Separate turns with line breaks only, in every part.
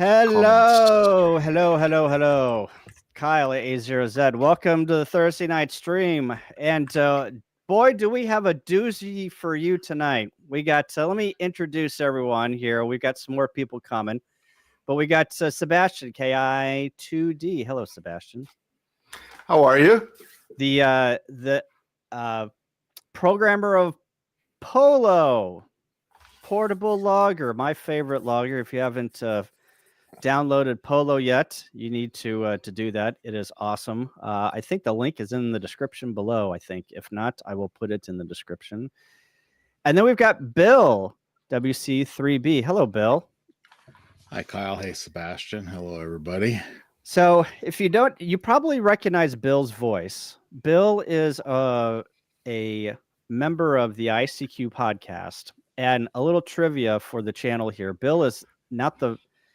Hello, hello, hello, hello. Kyle A0Z. Welcome to the Thursday night stream. And boy, do we have a doozy for you tonight. We got, let me introduce everyone here. We've got some more people coming, but we got Sebastian, KI2D. Hello, Sebastian.
How are you?
The programmer of Polo, portable logger, my favorite logger. If you haven't downloaded Polo yet, you need to do that. It is awesome. I think the link is in the description below. I think if not, I will put it in the description. And then we've got Bill, WC3B. Hello, Bill.
Hi, Kyle. Hey, Sebastian. Hello, everybody.
So if you don't, you probably recognize Bill's voice. Bill is a member of the ICQ podcast. And a little trivia for the channel here. Bill is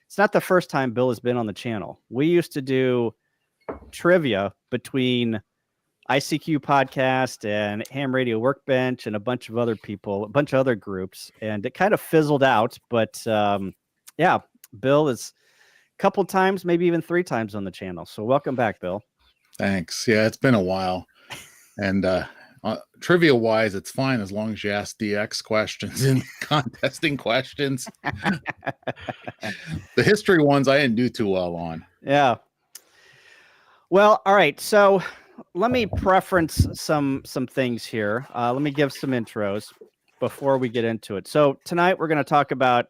it's not the first time Bill has been on the channel. We used to do trivia between ICQ podcast and Ham Radio Workbench and a bunch of other people, a bunch of other groups, and it kind of fizzled out. But yeah, Bill is a couple times, maybe even 3 times on the channel. So welcome back, Bill.
Thanks. Yeah, it's been a while. And trivia wise, it's fine as long as you ask DX questions and contesting questions. The history ones I didn't do too well on.
Yeah. Well, all right. So let me preference some things here. Let me give some intros before we get into it. So tonight we're going to talk about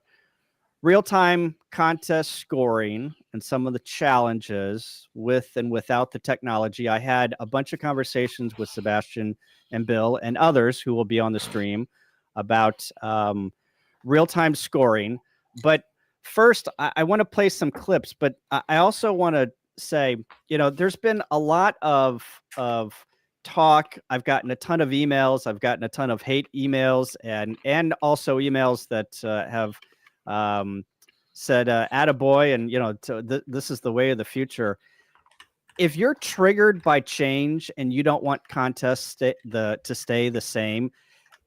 real-time contest scoring and some of the challenges with and without the technology. I had a bunch of conversations with Sebastian and Bill and others who will be on the stream about real-time scoring. But first, I want to play some clips, but I also want to say, you know, there's been a lot of talk. I've gotten a ton of emails. I've gotten a ton of hate emails and also emails that have said, attaboy, and, you know, this is the way of the future. If you're triggered by change and you don't want contests to stay the same,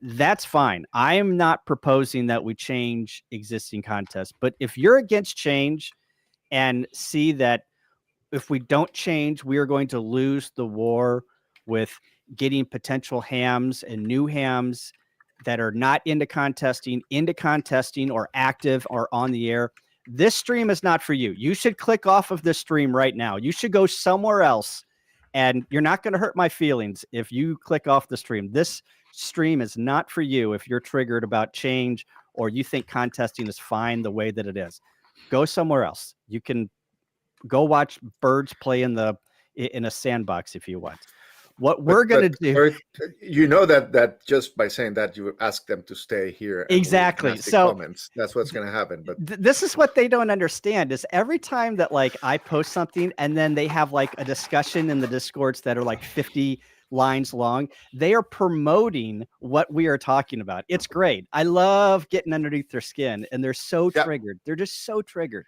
that's fine. I am not proposing that we change existing contests. But if you're against change and see that if we don't change, we are going to lose the war with getting potential hams and new hams that are not into contesting or active or on the air, this stream is not for you. You should click off of this stream right now. You should go somewhere else, and you're not going to hurt my feelings if you click off the stream. This stream is not for you if you're triggered about change or you think contesting is fine the way that it is. Go somewhere else. You can go watch birds play in a sandbox if you want. What we're going to do,
you know, that just by saying that, you ask them to stay here.
Exactly. So
comments. That's what's going to happen. But
this is what they don't understand is every time that like I post something and then they have like a discussion in the Discords that are like 50 lines long, they are promoting what we are talking about. It's great. I love getting underneath their skin, and they're so triggered. They're just so triggered.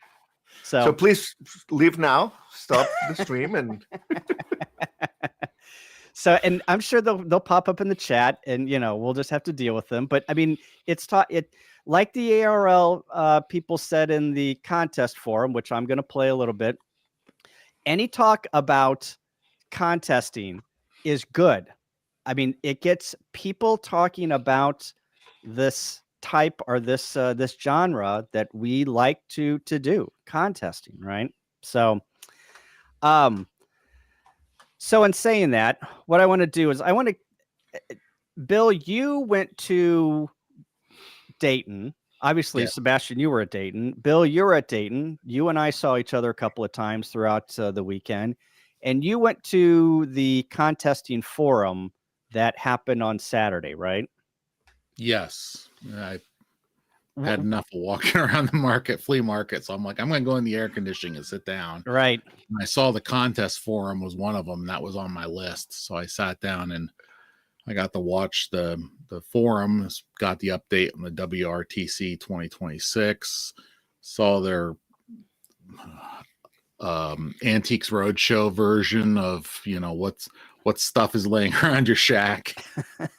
So
please leave now. Stop the stream and.
So, and I'm sure they'll pop up in the chat, and, you know, we'll just have to deal with them. But I mean, it's like the ARL people said in the contest forum, which I'm going to play a little bit. Any talk about contesting is good. I mean, it gets people talking about this type or this genre that we like to do, contesting, right? So, So in saying that, what I want to do is Bill, you went to Dayton. Obviously, yeah. Sebastian, you were at Dayton. Bill, you were at Dayton. You and I saw each other a couple of times throughout the weekend. And you went to the contesting forum that happened on Saturday, right?
Yes. I had enough of walking around the flea market. So I'm like, I'm going to go in the air conditioning and sit down.
Right.
And I saw the contest forum was one of them. That was on my list. So I sat down and I got to watch the forum, got the update on the WRTC 2026, saw their Antiques Roadshow version of, you know, what stuff is laying around your shack.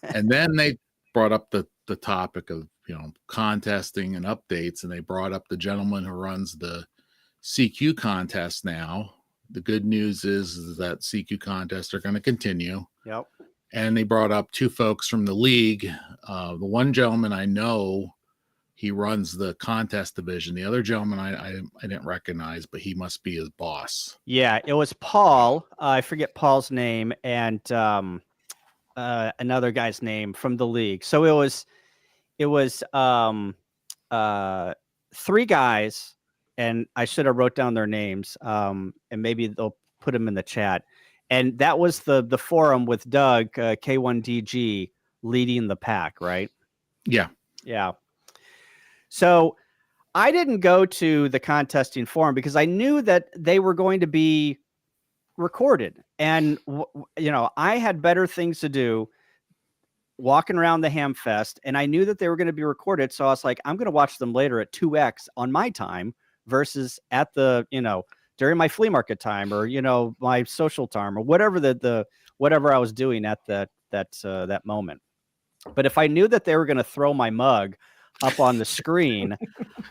And then they brought up the topic of, you know, contesting and updates, and they brought up the gentleman who runs the CQ contests now. The good news is that CQ contests are going to continue.
Yep.
And they brought up 2 folks from the league. The one gentleman I know, he runs the contest division. The other gentleman I didn't recognize, but he must be his boss.
Yeah, it was Paul. I forget Paul's name, and another guy's name from the league. So it was 3 guys, and I should have wrote down their names. And maybe they'll put them in the chat. And that was the forum with Doug, K1DG, leading the pack, right?
Yeah.
Yeah. So I didn't go to the contesting forum because I knew that they were going to be recorded. And, I had better things to do walking around the Hamfest, and I knew that they were going to be recorded. So I was like, I'm going to watch them later at 2x on my time versus at the, during my flea market time or, my social time or whatever whatever I was doing at that moment. But if I knew that they were going to throw my mug up on the screen,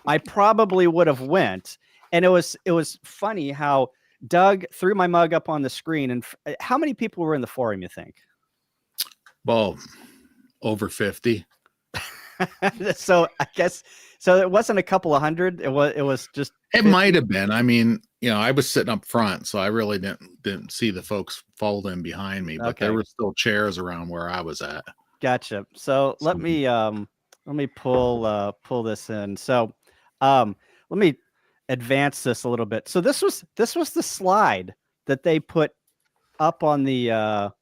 I probably would have went. And it was funny how Doug threw my mug up on the screen. And how many people were in the forum, you think?
Well, over 50.
So I guess it wasn't a couple of hundred. It was just.
It might have been. I mean, I was sitting up front, so I really didn't see the folks folding behind me, but
Okay.
there were still chairs around where I was at.
Gotcha. So let me pull this in. So let me advance this a little bit. So this was the slide that they put up on the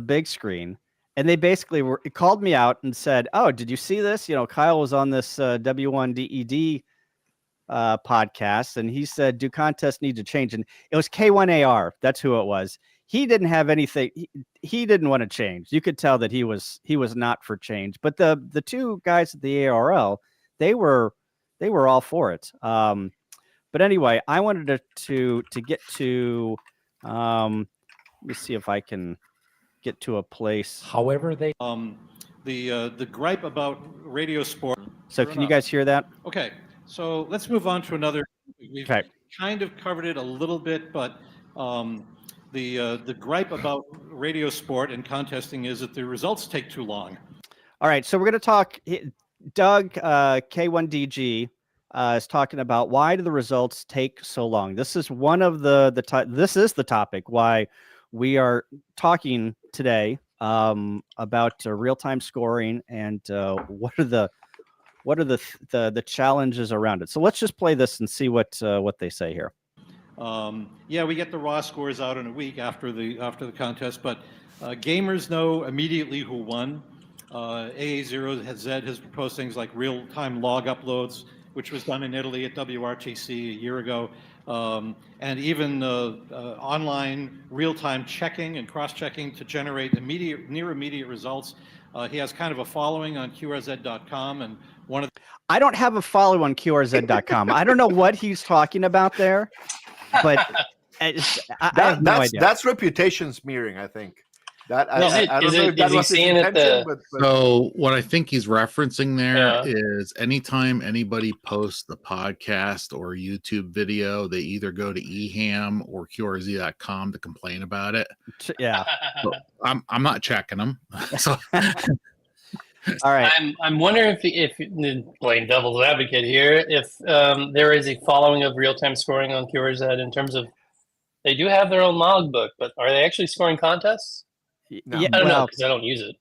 big screen, and they basically it called me out and said, "Oh, did you see this? Kyle was on this W1DED podcast, and he said, do contests need to change?" And it was K1AR. That's who it was. He didn't have anything. He didn't want to change. You could tell that he was not for change. But the 2 guys at the ARL, they were all for it. But anyway, I wanted to get to. Let me see if I can get to a place.
However, they
the gripe about radiosport.
So can you guys hear that?
Okay, so let's move on to another. We've
Okay.
kind of covered it a little bit, but the gripe about radiosport and contesting is that the results take too long.
All right, so we're going to talk. Doug, K1DG, is talking about why do the results take so long. This is one of this is the topic why we are talking today about real-time scoring and what are the challenges around it. So let's just play this and see what they say here.
Yeah, we get the raw scores out in a week after the contest, but gamers know immediately who won. AA0Z has proposed things like real-time log uploads, which was done in Italy at WRTC a year ago, and even online real-time checking and cross-checking to generate near immediate results. He has kind of a following on QRZ.com, and one of
I don't have a follow on QRZ.com. I don't know what he's talking about there, but I have no idea.
That's reputation smearing, I think. I don't know if that
is he
was his
saying it
intention, but
So what I think he's referencing there is anytime anybody posts a podcast or a YouTube video, they either go to eham or QRZ.com to complain about it.
Yeah.
So I'm not checking them. So
All right.
I'm wondering if playing devil's advocate here, if there is a following of real-time scoring on QRZ in terms of they do have their own logbook, but are they actually scoring contests?
No.
Yeah,
I don't know
well,
because I don't use it.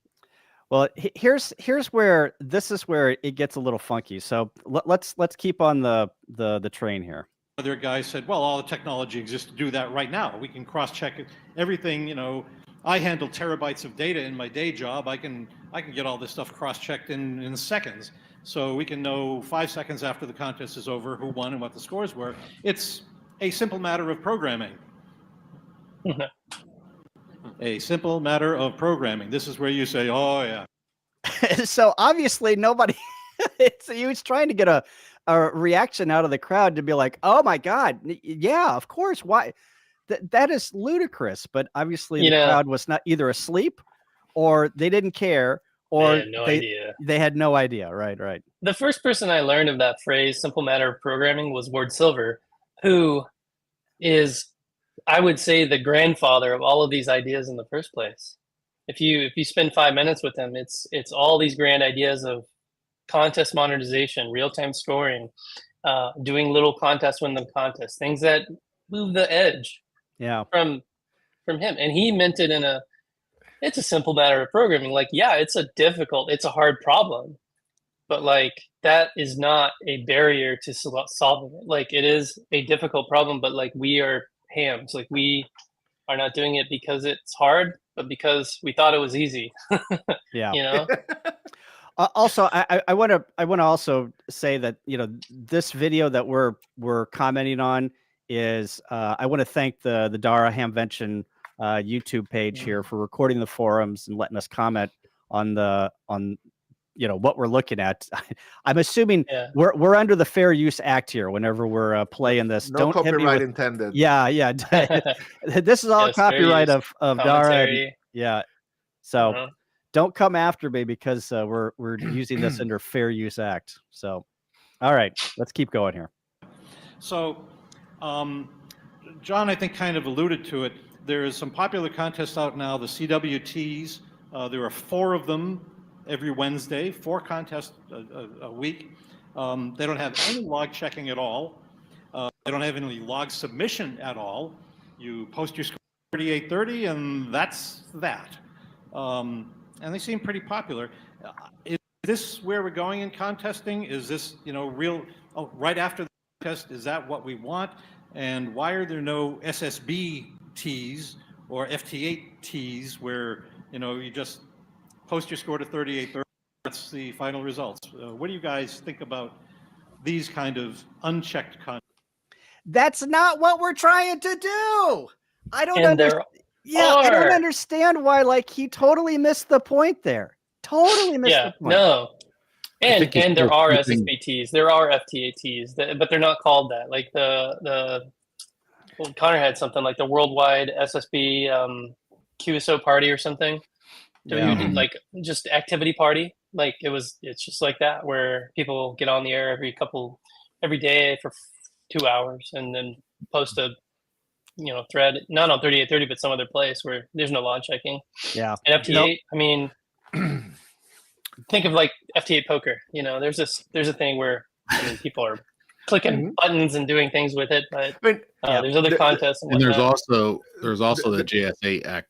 Well, here's where it gets a little funky. So let's keep on the train here.
other guy said, well, all the technology exists to do that right now. We can cross-check everything. I handle terabytes of data in my day job. I can get all this stuff cross-checked in seconds. So we can know 5 seconds after the contest is over who won and what the scores were. It's a simple matter of programming. A simple matter of programming. This is where you say, oh, yeah.
So obviously nobody, he was trying to get a reaction out of the crowd to be like, oh my God, yeah, of course. Why? That is ludicrous. But obviously the crowd was not either asleep or they didn't care or
had no idea.
They had no idea. Right.
The first person I learned of that phrase, simple matter of programming, was Ward Silver, who is, I would say, the grandfather of all of these ideas in the first place. If you spend 5 minutes with him, it's all these grand ideas of contest monetization, real-time scoring, doing little contest win them contests, things that move the edge from him. And he meant it it's a simple matter of programming. Like, yeah, it's a hard problem, but like that is not a barrier to solving it. Like, it is a difficult problem, but like, we are hams. Like, we are not doing it because it's hard, but because we thought it was easy.
Yeah.
You know?
Also, I want to also say that, this video that we're commenting on is, I want to thank the Dara Hamvention YouTube page here for recording the forums and letting us comment on what we're looking at. I'm assuming we're under the Fair Use Act here whenever we're playing this.
No
Don't
copyright intended.
Yeah. This is all copyright of Dara. Yeah. So don't come after me because we're using this under Fair Use Act. So, all right, let's keep going here.
So, John, I think, kind of alluded to it. There is some popular contests out now, the CWTs. There are 4 of them every Wednesday, 4 contests a week. They don't have any log checking at all. They don't have any log submission at all. You post your score 3830, and that's that. And they seem pretty popular. Is this where we're going in contesting? Is this, real? Oh, right after the contest, is that what we want? And why are there no SSB Ts or FT8 Ts where you just post your score to 3830? That's the final results. What do you guys think about these kind of unchecked contests?
That's not what we're trying to do. I don't understand. Yeah, I don't understand why. Like, he totally missed the point there. Totally missed the point.
No. And there are SSBTs, there are FTATs, but they're not called that. Like Connor had something like the Worldwide SSB QSO party or something. Like just activity party. Like it's just like that, where people get on the air every day for 2 hours and then post a thread, not on 3830, but some other place where there's no log checking.
Yeah.
And FT8, I mean, think of like FT8 poker. There's a thing where people are clicking buttons and doing things with it, but there's other contests.
And there's also the JS8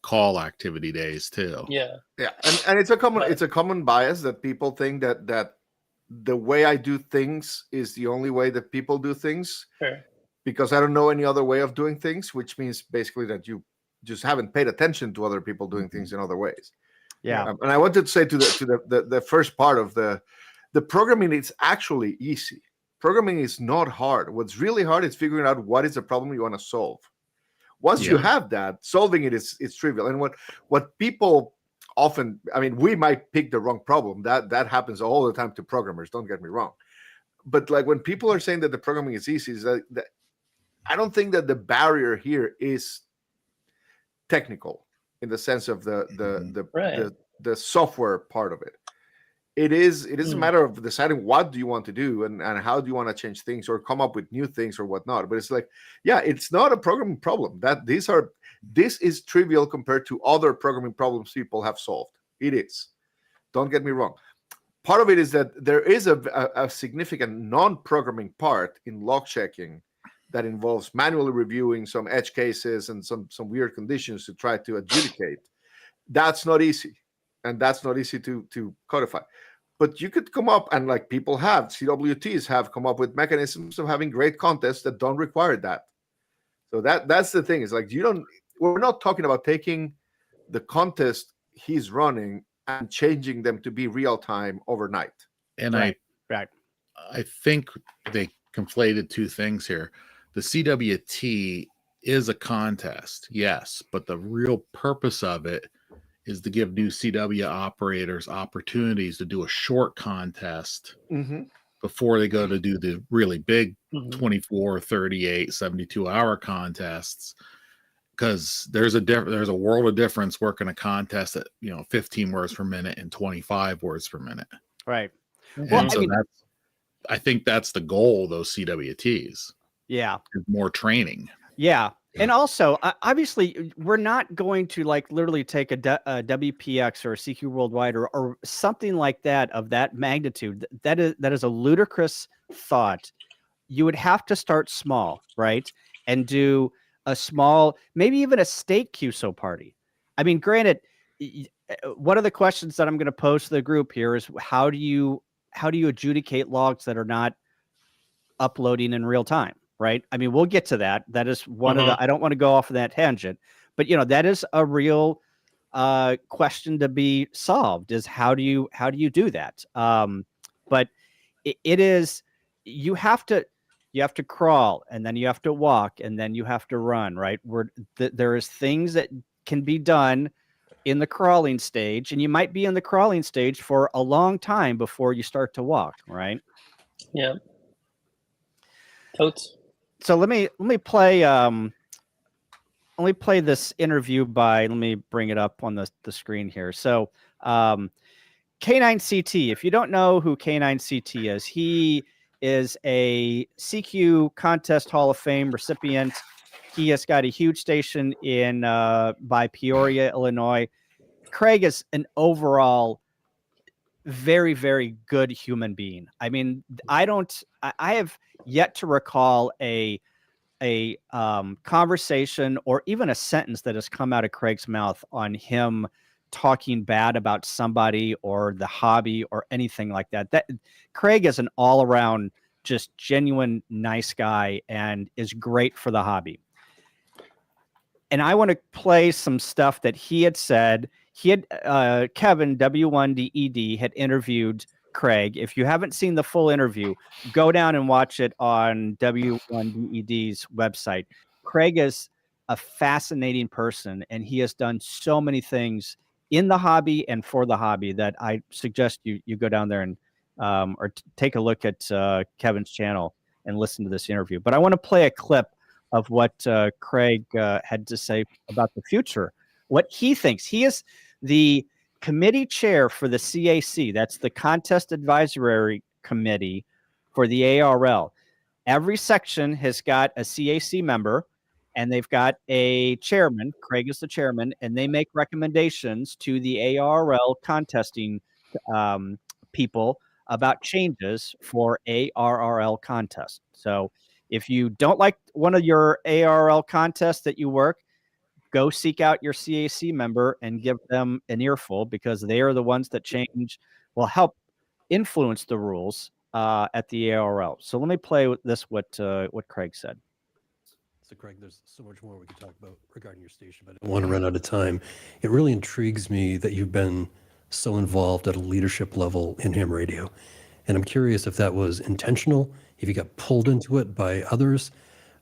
call activity days too.
Yeah. And it's a common bias that people think that the way I do things is the only way that people do things.
Sure.
Because I don't know any other way of doing things, which means basically that you just haven't paid attention to other people doing things in other ways.
Yeah.
And I wanted to say to the first part of the programming, it's actually easy. Programming is not hard. What's really hard is figuring out what is the problem you want to solve. Once you have that, solving it is trivial. And what people often, we might pick the wrong problem. That happens all the time to programmers. Don't get me wrong. But like when people are saying that the programming is easy, is that I don't think that the barrier here is technical in the sense of the software part of it. It is a matter of deciding what do you want to do and how do you want to change things or come up with new things or whatnot. But it's like, it's not a programming problem. This is trivial compared to other programming problems people have solved. It is. Don't get me wrong. Part of it is that there is a significant non-programming part in log checking that involves manually reviewing some edge cases and some weird conditions to try to adjudicate. That's not easy, and that's not easy to codify. But you could come up, and like people have, CWTs have come up with mechanisms of having great contests that don't require that. So that's the thing. Is like we're not talking about taking the contest he's running and changing them to be real time overnight.
And I think they conflated 2 things here. The CWT is a contest, yes, but the real purpose of it is to give new CW operators opportunities to do a short contest before they go to do the really big 24, 38, 72-hour contests. because there's a world of difference working a contest at 15 words per minute and 25 words per minute.
Right.
And
Well,
so I think that's the goal of those CWTs.
Yeah.
More training.
Yeah. And also, obviously, we're not going to like literally take a WPX or a CQ Worldwide or something like that of that magnitude. That is a ludicrous thought. You would have to start small, right? And do a small, maybe even a state QSO party. I mean, granted, one of the questions that I'm going to pose to the group here is how do you adjudicate logs that are not uploading in real time? Right. I mean, we'll get to that. That is one of the, I don't want to go off of that tangent, but that is a real question to be solved, is how do you do that? But it is, you have to crawl, and then you have to walk, and then you have to run, right? There is things that can be done in the crawling stage, and you might be in the crawling stage for a long time before you start to walk, right?
Yeah. Totes.
So let me play this interview by, let me bring it up on the screen here. So K9CT, if you don't know who K9CT is, he is a CQ Contest Hall of Fame recipient. He has got a huge station in by Peoria, Illinois. Craig is an overall very, very good human being. I mean, I have yet to recall a conversation or even a sentence that has come out of Craig's mouth on him talking bad about somebody or the hobby or anything like that. That Craig is an all around just genuine nice guy and is great for the hobby. And I want to play some stuff that he had said. He had Kevin W1DED had interviewed Craig. If you haven't seen the full interview, go down and watch it on W1DED's website. Craig is a fascinating person, and he has done so many things in the hobby and for the hobby that I suggest you go down there and take a look at Kevin's channel and listen to this interview. But I want to play a clip of what Craig had to say about the future, what he thinks. He is the committee chair for the CAC. That's the Contest Advisory Committee for the ARL. Every section has got a CAC member, and they've got a chairman. Craig is the chairman, and they make recommendations to the ARL contesting people about changes for ARRL contests. So if you don't like one of your ARL contests that you work, go seek out your CAC member and give them an earful, because they are the ones that will help influence the rules at the ARL. So let me play with this, what Craig said.
So Craig, there's so much more we could talk about regarding your station, but I don't want to run out of time. It really intrigues me that you've been so involved at a leadership level in ham radio. And I'm curious if that was intentional, if you got pulled into it by others.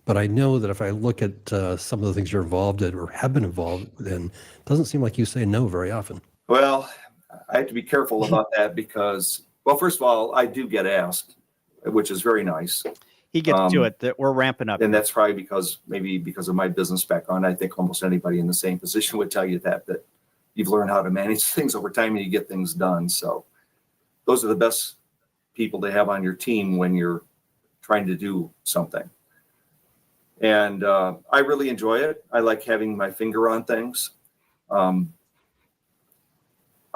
But I know that if I look at some of the things you're involved in or have been involved in, it doesn't seem like you say no very often.
Well, I have to be careful about that because, well, first of all, I do get asked, which is very nice.
He gets to it, that we're ramping up.
And that's probably because of my business background. I think almost anybody in the same position would tell you that you've learned how to manage things over time and you get things done. So those are the best people to have on your team when you're trying to do something. And I really enjoy it. I like having my finger on things. I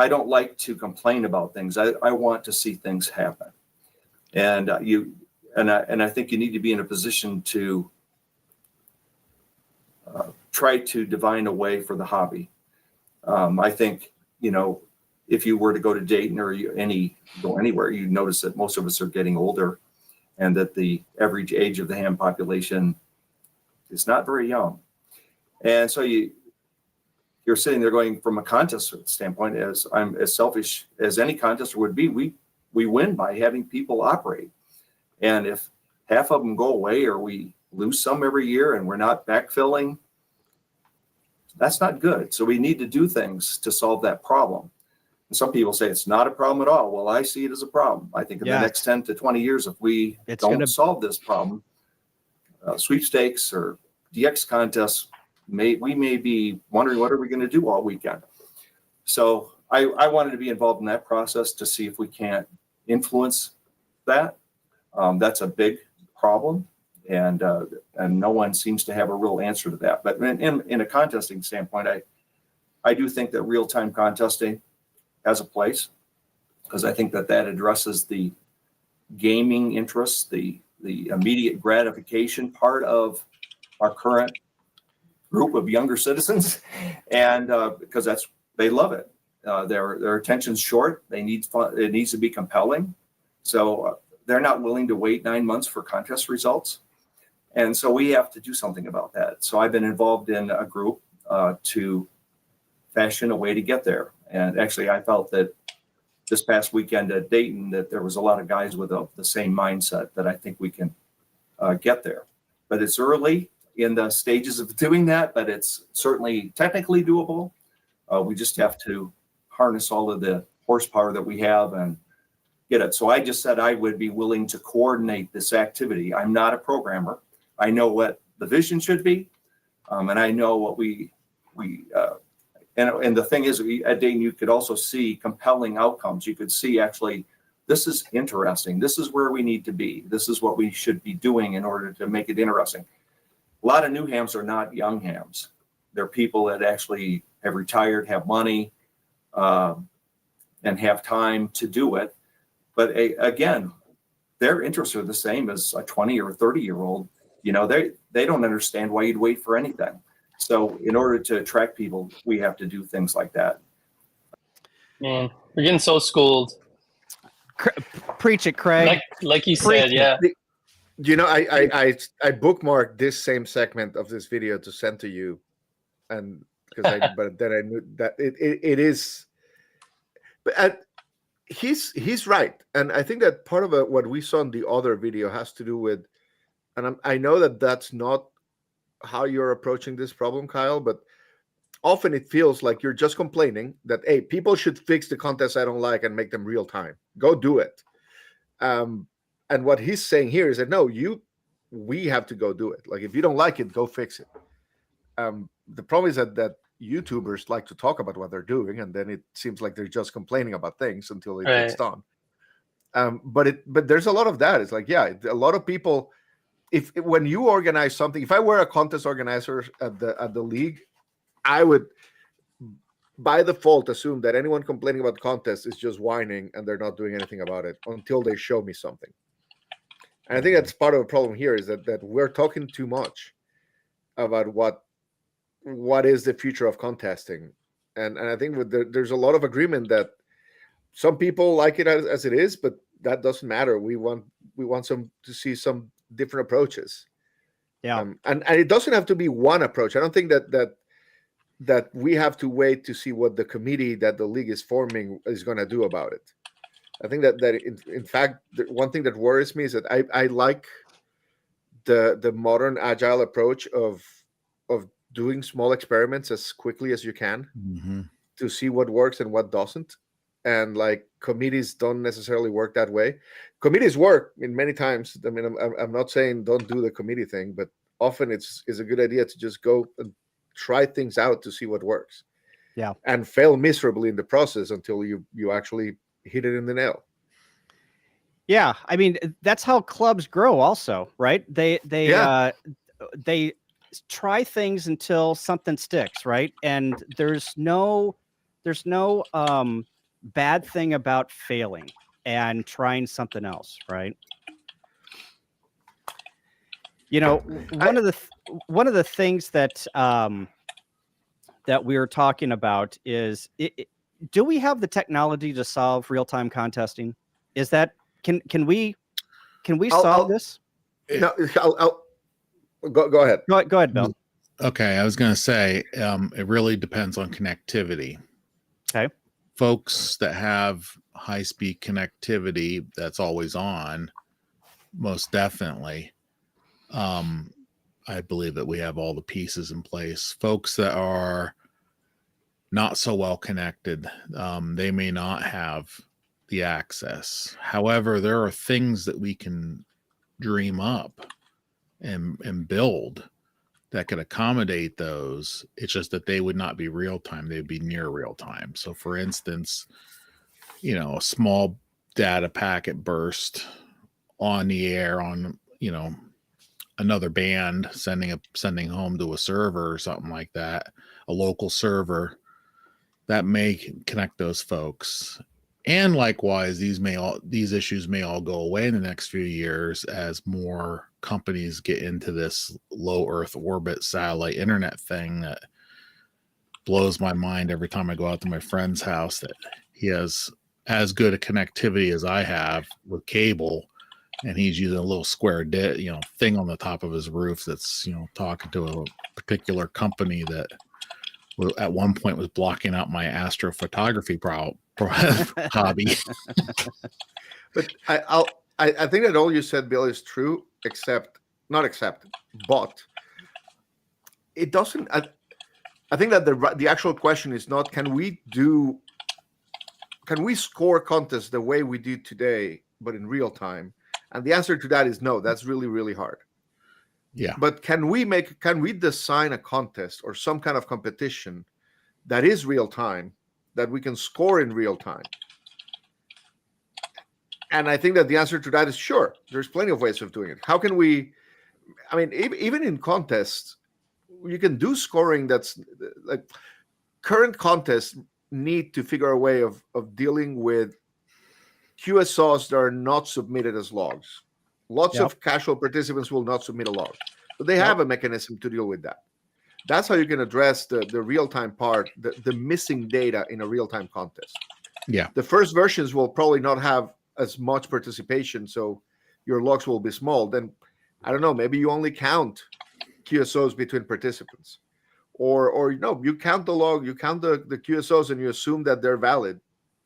don't like to complain about things. I want to see things happen. And I think you need to be in a position to try to divine a way for the hobby. I think, if you were to go to Dayton or go anywhere, you notice that most of us are getting older and that the average age of the ham population is not very young. And so you're sitting there going, from a contest standpoint, as I'm as selfish as any contester would be, we win by having people operate. And if half of them go away or we lose some every year and we're not backfilling, that's not good. So we need to do things to solve that problem. And some people say it's not a problem at all. Well, I see it as a problem. I think in the next 10 to 20 years, if we don't solve this problem, sweepstakes or DX contests we may be wondering what are we going to do all weekend. So I wanted to be involved in that process to see if we can't influence that. That's a big problem, and no one seems to have a real answer to that. But in a contesting standpoint, I do think that real-time contesting has a place, because I think that addresses the gaming interests, the immediate gratification part of our current group of younger citizens, and because they love it. Their attention's short. They need fun. It needs to be compelling. So they're not willing to wait 9 months for contest results. And so we have to do something about that. So I've been involved in a group to fashion a way to get there. And actually, I felt that this past weekend at Dayton, that there was a lot of guys with the same mindset, that I think we can get there. But it's early in the stages of doing that, but it's certainly technically doable. We just have to harness all of the horsepower that we have and get it. So I just said I would be willing to coordinate this activity. I'm not a programmer. I know what the vision should be, and I know what and the thing is, at Dayton, you could also see compelling outcomes. You could see, actually, this is interesting. This is where we need to be. This is what we should be doing in order to make it interesting. A lot of new hams are not young hams. They're people that actually have retired, have money, and have time to do it. But again, their interests are the same as a 20 or 30-year-old. They don't understand why you'd wait for anything. So in order to attract people, we have to do things like that.
Man, we're getting so schooled.
Preach it, Craig.
Like you
Preach
said, yeah.
I bookmarked this same segment of this video to send to you, and but then I knew that it is. But he's right, and I think that part of what we saw in the other video has to do with, and I know that that's not how you're approaching this problem, Kyle, but often it feels like you're just complaining that, hey, people should fix the contests I don't like and make them real time. Go do it. And what he's saying here is that, no, we have to go do it. Like, if you don't like it, go fix it. The problem is that YouTubers like to talk about what they're doing, and then it seems like they're just complaining about things until it gets done. But there's a lot of that. It's like, yeah, a lot of people, when you organize something, if I were a contest organizer at the league, I would by default assume that anyone complaining about contests is just whining and they're not doing anything about it until they show me something. And I think that's part of the problem here, is that we're talking too much about what is the future of contesting. And I think there's a lot of agreement that some people like it as it is, but that doesn't matter. We want some to see some different approaches.
Yeah.
And it doesn't have to be one approach. I don't think that we have to wait to see what the committee that the league is forming is going to do about it. I think that in fact, the one thing that worries me is that I like the modern agile approach of doing small experiments as quickly as you can to see what works and what doesn't. And like, committees don't necessarily work that way. Committees work in many times. I mean, I'm not saying don't do the committee thing, but often it's a good idea to just go and try things out to see what works.
Yeah. And
fail miserably in the process until you actually hit it in the nail.
Yeah. I mean, that's how clubs grow also, right? They try things until something sticks, right? And there's no bad thing about failing and trying something else, right? You know, one of the things that that we were talking about is, do we have the technology to solve real-time contesting? Is that can we solve this?
No, I'll go ahead.
Go ahead, Bill.
Okay, I was going to say it really depends on connectivity.
Okay.
Folks that have high-speed connectivity that's always on, most definitely. I believe that we have all the pieces in place. Folks that are not so well connected, they may not have the access. However, there are things that we can dream up and build that could accommodate those. It's just that they would not be real time. They'd be near real time. So for instance, a small data packet burst on the air on, another band sending home to a server or something like that, a local server that may connect those folks. And likewise, these issues may all go away in the next few years as more companies get into this low Earth orbit satellite internet thing that blows my mind every time I go out to my friend's house, that he has as good a connectivity as I have with cable, and he's using a little square thing on the top of his roof that's talking to a particular company that at one point was blocking out my astrophotography hobby.
But I think that all you said, Bill, is true, but it doesn't. I think that the actual question is not can we score contests the way we do today, but in real time? And the answer to that is no. That's really, really hard.
Yeah.
But can we design a contest or some kind of competition that is real time, that we can score in real time? And I think that the answer to that is sure. There's plenty of ways of doing it. How can we? I mean, even in contests, you can do scoring that's like current contests need to figure a way of dealing with QSOs that are not submitted as logs. Lots of casual participants will not submit a log, but they have a mechanism to deal with that. That's how you can address the real-time part, the missing data in a real-time contest.
Yeah.
The first versions will probably not have as much participation, so your logs will be small. Then, I don't know, maybe you only count QSOs between participants. Or you count the log, you count the QSOs, and you assume that they're valid,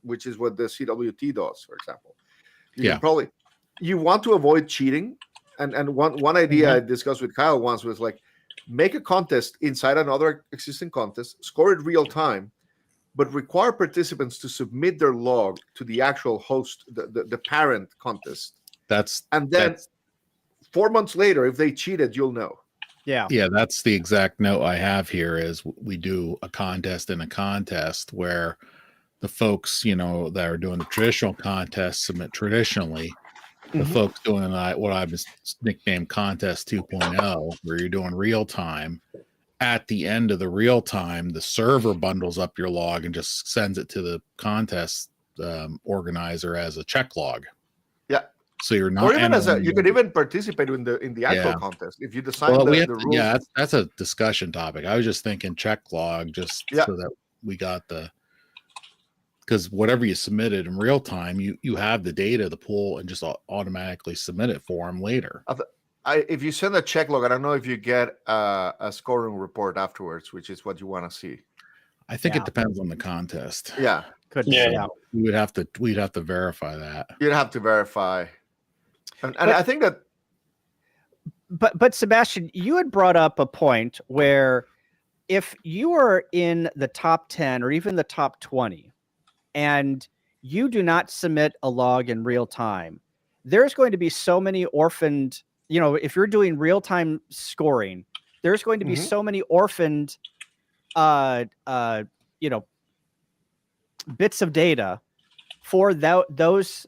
which is what the CWT does, for example. You want to avoid cheating. And one idea I discussed with Kyle once was like, make a contest inside another existing contest, score it real time, but require participants to submit their log to the actual host, the parent contest. And then 4 months later, if they cheated, you'll know.
Yeah.
Yeah, that's the exact note I have here. Is we do a contest in a contest where the folks, that are doing the traditional contest submit traditionally. The folks doing what I've nicknamed Contest 2.0, where you're doing real time. At the end of the real time, the server bundles up your log and just sends it to the contest organizer as a check log. Yeah. So you're not.
Or even you could even participate in the actual contest if you decide the rules.
Yeah, that's a discussion topic. I was just thinking check log, so that we got because whatever you submitted in real time, you have the data to pull and just automatically submit it for them later.
If you send a check log, I don't know if you get a scoring report afterwards, which is what you want to see.
I think it depends on the contest.
Yeah,
could
we'd have to verify that.
You'd have to verify, and I think that.
But Sebastian, you had brought up a point where if you are in the top 10 or even the top 20, and you do not submit a log in real time, there's going to be so many orphaned, if you're doing real time scoring, there's going to be so many orphaned, bits of data for those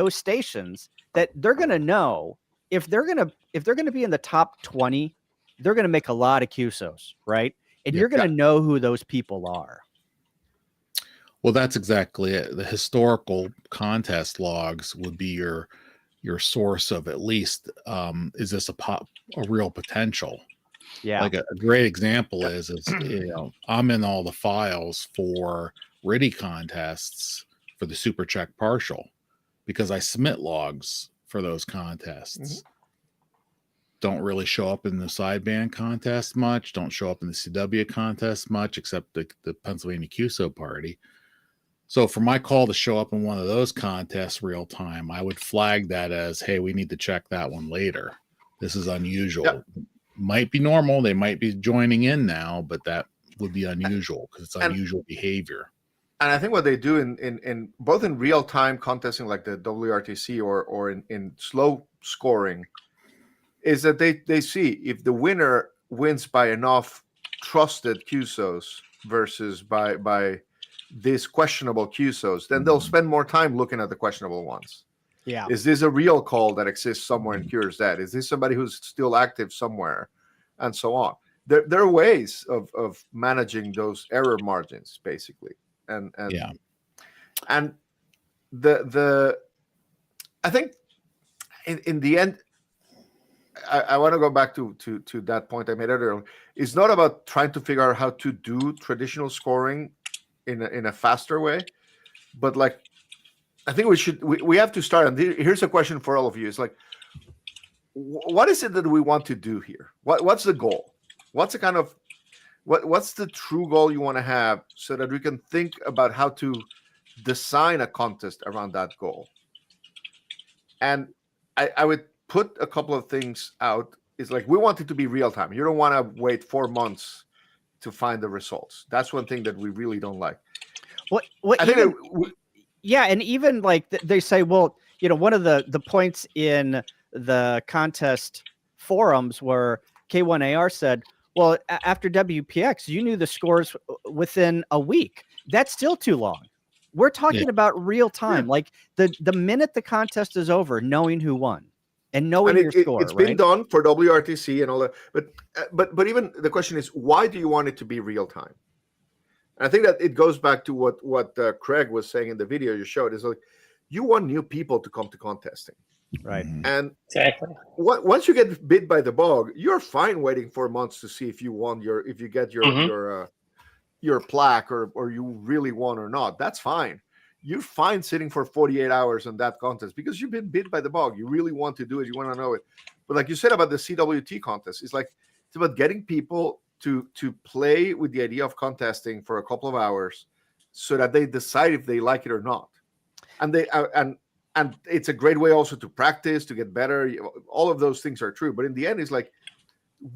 stations that they're going to know if they're going to be in the top 20, they're going to make a lot of QSOs, right? And you're going to know who those people are.
Well, that's exactly it. The historical contest logs would be your source of at least, is this a real potential?
Yeah.
Like a great example is I'm in all the files for RIDI contests for the Super Check Partial because I submit logs for those contests. Don't really show up in the sideband contest much. Don't show up in the CW contest much, except the Pennsylvania QSO party. So for my call to show up in one of those contests real time, I would flag that as, hey, we need to check that one later. This is unusual. Yep. Might be normal. They might be joining in now, but that would be unusual because it's unusual behavior.
And I think what they do in both in real time contesting like the WRTC or in slow scoring, is that they see if the winner wins by enough trusted QSOs versus by these questionable QSOs, then they'll spend more time looking at the questionable ones.
Yeah.
Is this a real call that exists somewhere and cures that? Is this somebody who's still active somewhere, and so on? There are ways of managing those error margins, basically, and the I think in the end, I want to go back to that point I made earlier. It's not about trying to figure out how to do traditional scoring in a faster way, but like I think we have to start. And here's a question for all of you: it's like, what is it that we want to do here? What's the goal? What's the kind of what's the true goal you want to have, so that we can think about how to design a contest around that goal? And I would put a couple of things out. It's like, we want it to be real time. You don't want to wait 4 months to find the results. That's one thing that we really don't like.
What
I think
even, yeah, and even like they say, well, you know, one of the points in the contest forums where K1AR said, well, after WPX, you knew the scores within a week. That's still too long. We're talking about real time, like the minute the contest is over, knowing who won and knowing your score.
It's been done for WRTC and all that, but even the question is, why do you want it to be real time? And I think that it goes back to what Craig was saying in the video you showed. Is like, you want new people to come to contesting,
right?
And
exactly,
once you get bit by the bug, you're fine waiting 4 months to see if you won if you get your plaque or you really won or not. That's fine. You're fine sitting for 48 hours on that contest because you've been bit by the bug. You really want to do it. You want to know it. But like you said about the CWT contest, it's about getting people to play with the idea of contesting for a couple of hours so that they decide if they like it or not. And and it's a great way also to practice, to get better. All of those things are true. But in the end, it's like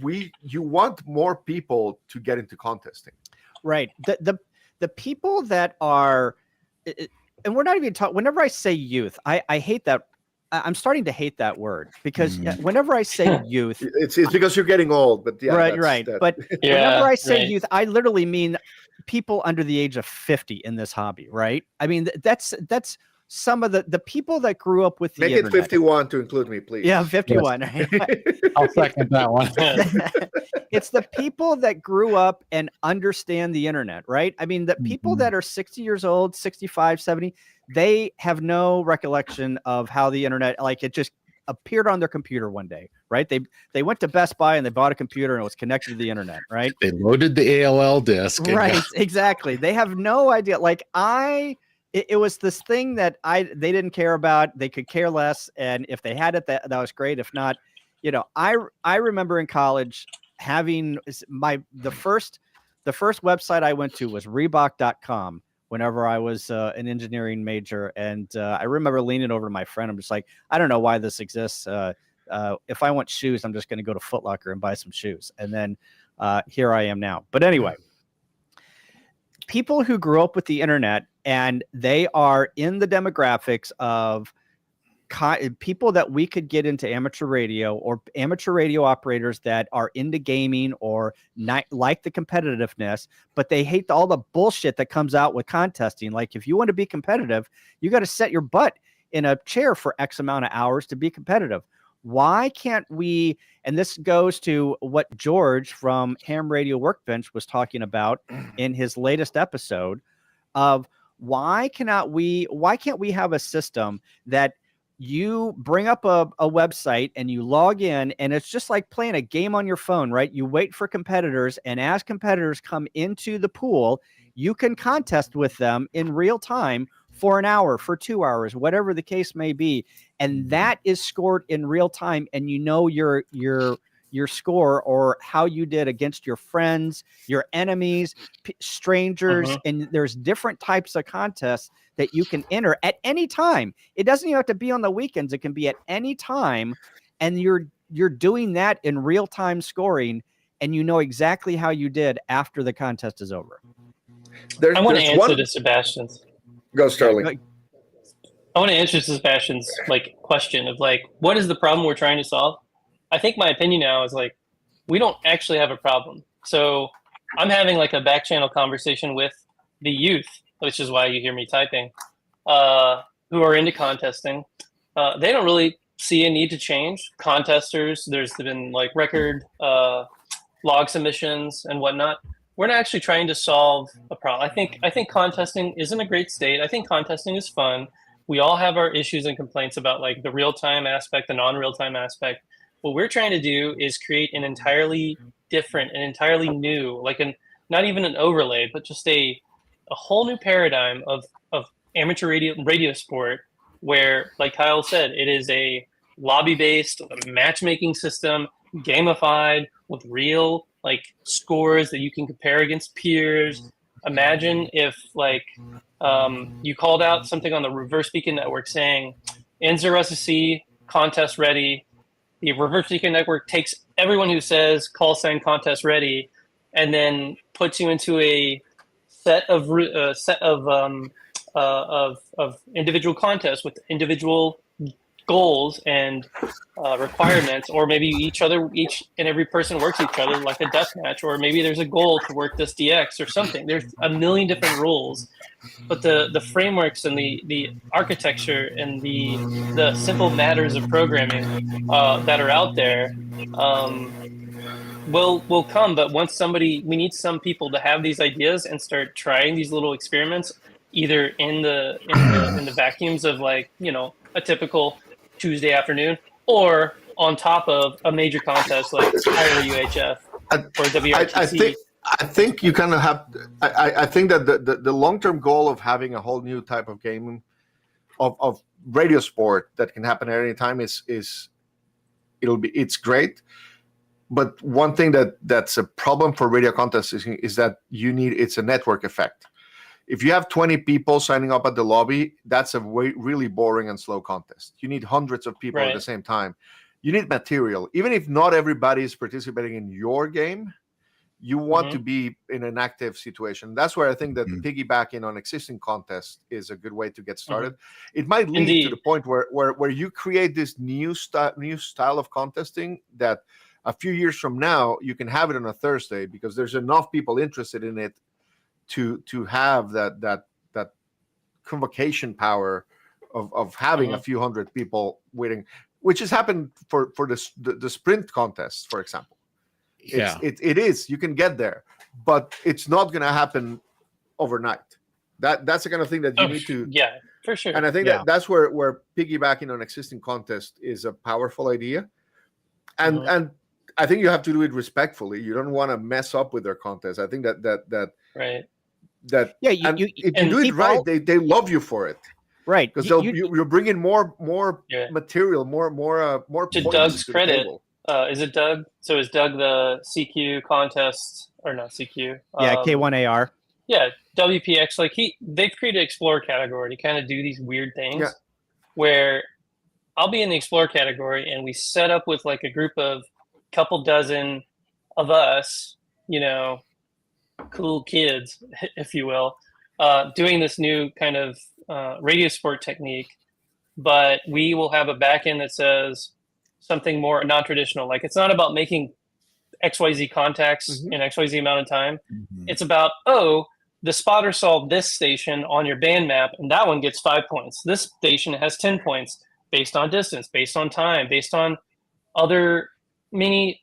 you want more people to get into contesting.
Right. The people that are, and we're not even talking, whenever I say youth, I hate that. I'm starting to hate that word because whenever I say youth,
it's because you're getting old, but yeah,
right. But whenever I say youth, I literally mean people under the age of 50 in this hobby, right? I mean, that's some of the people that grew up with the
internet. Make it 51 to include me, please.
Yeah, 51.
Yes. I'll second that one.
It's the people that grew up and understand the internet, right? I mean, the people that are 60 years old, 65, 70, they have no recollection of how the internet, like, it just appeared on their computer one day, right? They went to Best Buy and they bought a computer and it was connected to the internet, right?
They loaded the AOL disk.
Right, exactly. They have no idea. Like it was this thing that they didn't care about. They could care less. And if they had it, that was great. If not, you know, I remember in college having the first website I went to was Reebok.com whenever I was an engineering major. And I remember leaning over to my friend. I'm just like, I don't know why this exists. If I want shoes, I'm just going to go to Foot Locker and buy some shoes. And then here I am now. But anyway, people who grew up with the internet and they are in the demographics of people that we could get into amateur radio, or amateur radio operators that are into gaming or not like the competitiveness, but they hate all the bullshit that comes out with contesting. Like, if you want to be competitive, you got to set your butt in a chair for X amount of hours to be competitive. Why can't we, and this goes to what George from Ham Radio Workbench was talking about in his latest episode of why can't we have a system that you bring up a website and you log in, and it's just like playing a game on your phone, right? You wait for competitors, and as competitors come into the pool, you can contest with them in real time for an hour, for 2 hours, whatever the case may be. And that is scored in real time. And you know your score, or how you did against your friends, your enemies, strangers. And there's different types of contests that you can enter at any time. It doesn't even have to be on the weekends. It can be at any time. And you're doing that in real time scoring, and you know exactly how you did after the contest is over.
I want to answer to Sebastian's.
Go, Sterling.
I want to answer Sebastian's question of what is the problem we're trying to solve? I think my opinion now is like, we don't actually have a problem. So I'm having like a back channel conversation with the youth, which is why you hear me typing, who are into contesting. They don't really see a need to change. Contesters, there's been like record log submissions and whatnot. We're not actually trying to solve a problem. I think contesting isn't a great state. I think contesting is fun. We all have our issues and complaints about like the real-time aspect, the non-real-time aspect. What we're trying to do is create an entirely different, an entirely new, like not even an overlay, but just a whole new paradigm of amateur radio sport, where, like Kyle said, it is a lobby-based matchmaking system, gamified with real like scores that you can compare against peers. Imagine if like you called out something on the reverse beacon network saying N0SSC contest ready. The reverse beacon network takes everyone who says call sign contest ready and then puts you into a set of individual contests with individual goals and requirements, or maybe each and every person works each other like a death match, or maybe there's a goal to work this DX or something. There's a million different rules, but the frameworks and the architecture and the simple matters of programming that are out there will come. But once we need some people to have these ideas and start trying these little experiments, either in the vacuums of like, you know, a typical Tuesday afternoon, or on top of a major contest like IRUHF or WRTC.
I think you kind of have. I think that the long-term goal of having a whole new type of game of radio sport that can happen at any time it's great. But one thing that's a problem for radio contests is that it's a network effect. If you have 20 people signing up at the lobby, that's a really boring and slow contest. You need hundreds of people at the same time. You need material. Even if not everybody is participating in your game, you want to be in an active situation. That's where I think that piggybacking on existing contests is a good way to get started. It might lead to the point where you create this new style of contesting that a few years from now, you can have it on a Thursday because there's enough people interested in it to have that convocation power of having a few hundred people waiting, which has happened for the sprint contests, for example. It is, you can get there, but it's not going to happen overnight. That's the kind of thing that you need to,
for sure.
And I think that's where piggybacking on existing contests is a powerful idea, and I think you have to do it respectfully. You don't want to mess up with their contest. I think that if you do it right, they love you for it,
right?
Because you're bringing more material, more
to
points
Doug's
to
credit.
the table.
Is it Doug? So is Doug the CQ contest or not CQ?
K1AR.
Yeah, WPX. Like they've created an Explorer category to kind of do these weird things where I'll be in the Explorer category and we set up with like a group of couple dozen of us, you know, cool kids, if you will, doing this new kind of radio sport technique, but we will have a backend that says something more non-traditional. Like it's not about making XYZ contacts in XYZ amount of time. It's about, the spotter solved this station on your band map, and that one gets 5 points. This station has 10 points based on distance, based on time, based on other many,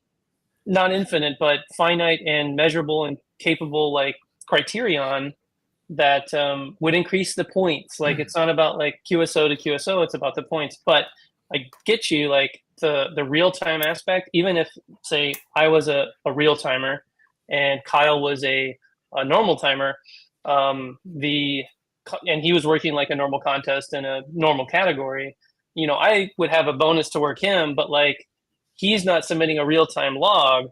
not infinite, but finite and measurable and capable like criterion that would increase the points. Like it's not about like QSO to QSO, it's about the points. But I get you, like the real-time aspect, even if say I was a real-timer and Kyle was a normal timer, and he was working like a normal contest in a normal category, you know, I would have a bonus to work him, but like he's not submitting a real-time log.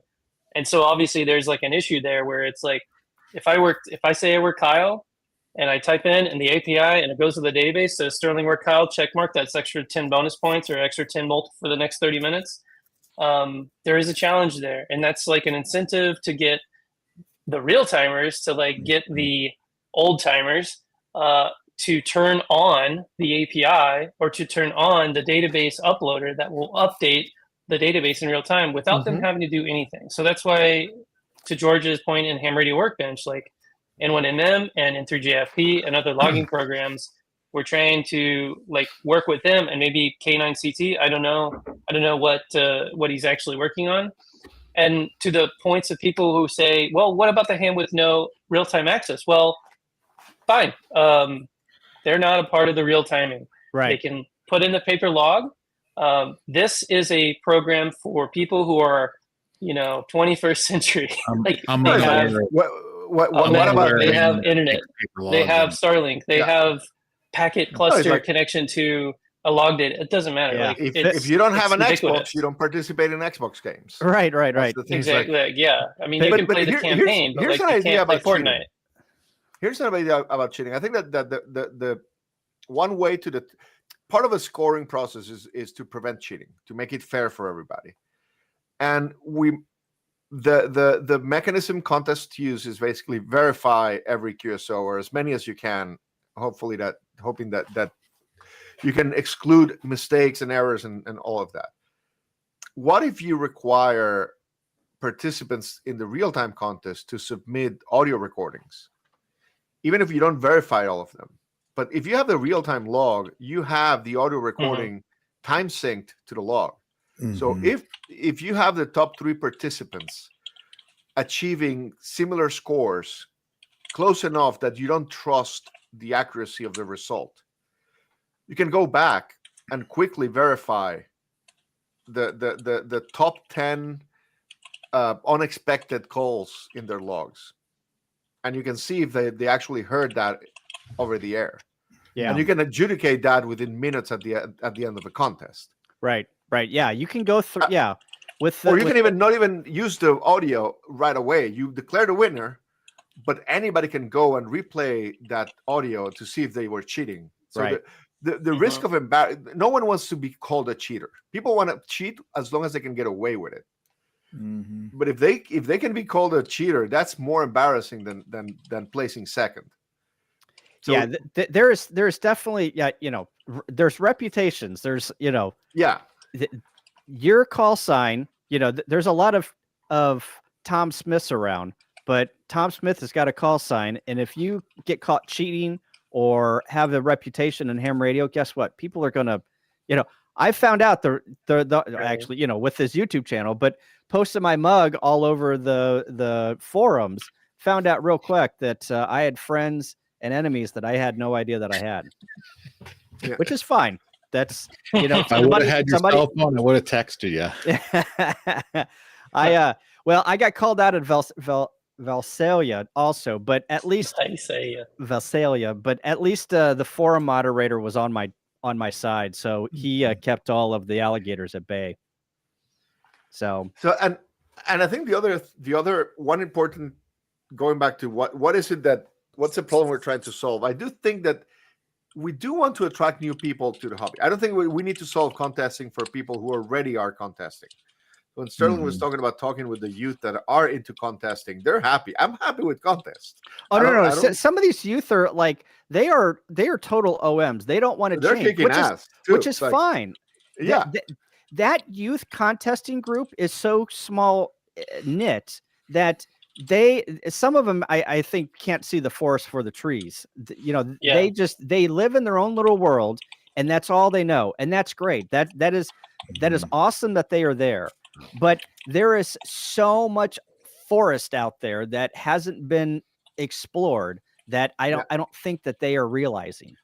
And so obviously there's like an issue there where it's like, if I say I work Kyle and I type in the API and it goes to the database, says Sterling work Kyle, check mark, that's extra 10 bonus points or extra 10 multiple for the next 30 minutes. There is a challenge there. And that's like an incentive to get the real timers to like get the old timers to turn on the API or to turn on the database uploader that will update the database in real time without them having to do anything. So that's why, to George's point in Ham Radio Workbench, like N1MM and N3JFP and other logging programs, we're trying to like work with them, and maybe K9CT. I don't know what he's actually working on. And to the points of people who say, well, what about the ham with no real-time access? Well, fine. They're not a part of the real timing.
Right.
They can put in the paper log. This is a program for people who are, 21st century. Like
I'm
they
not
have,
aware.
What
man,
about
they have internet. They have Starlink. They
Yeah.
have packet cluster
like-
connection to a log data. It doesn't matter.
Yeah.
Like,
if you don't have an
ubiquitous.
Xbox, you don't participate in Xbox games.
Right.
That's the thing.
Exactly. Yeah. I mean, you
But-
can
but
play the
here's
campaign, but
an
like you
idea
can't play
about cheating.
Fortnite.
Here's an idea about cheating. I think that the one way to the part of a scoring process is to prevent cheating, to make it fair for everybody. And the mechanism contest use is basically verify every QSO or as many as you can, hoping that you can exclude mistakes and errors and all of that. What if you require participants in the real-time contest to submit audio recordings, even if you don't verify all of them? But if you have the real-time log, you have the audio recording time synced to the log. So if you have the top 3 participants achieving similar scores close enough that you don't trust the accuracy of the result, you can go back and quickly verify the top 10 unexpected calls in their logs, and you can see if they actually heard that over the air.
Yeah.
And you can adjudicate that within minutes at the end of the contest.
Right. Yeah. You can go through. Yeah.
Or you can even not even use the audio right away. You declare the winner, but anybody can go and replay that audio to see if they were cheating. So
Right.
the risk of no one wants to be called a cheater. People want to cheat as long as they can get away with it. But if they can be called a cheater, that's more embarrassing than placing second. So,
yeah, there's definitely there's reputations. There's your call sign. There's a lot of Tom Smiths around, but Tom Smith has got a call sign, and if you get caught cheating or have a reputation in ham radio, guess what? People are gonna, I found out actually, with this YouTube channel, but posted my mug all over the forums. Found out real quick that I had friends and enemies that I had no idea that I had, which is fine. That's,
if I would have had your cell phone, I would have texted you.
I got called out at Valsalia also, but at least Valsalia, but at least the forum moderator was on my side, so he kept all of the alligators at bay. So
and I think the other one important, going back to what's the problem we're trying to solve? I do think that we do want to attract new people to the hobby. I don't think we need to solve contesting for people who already are contesting. When Sterling was talking with the youth that are into contesting, they're happy. I'm happy with contests.
Oh no! Some of these youth are like they are total OMs. They don't want to change,
kicking ass,
which is fine.
Yeah,
that youth contesting group is so small knit that some of them I think can't see the forest for the trees. They live in their own little world, and that's all they know, and that's great. That is awesome that they are there. But there is so much forest out there that hasn't been explored that I don't think that they are realizing.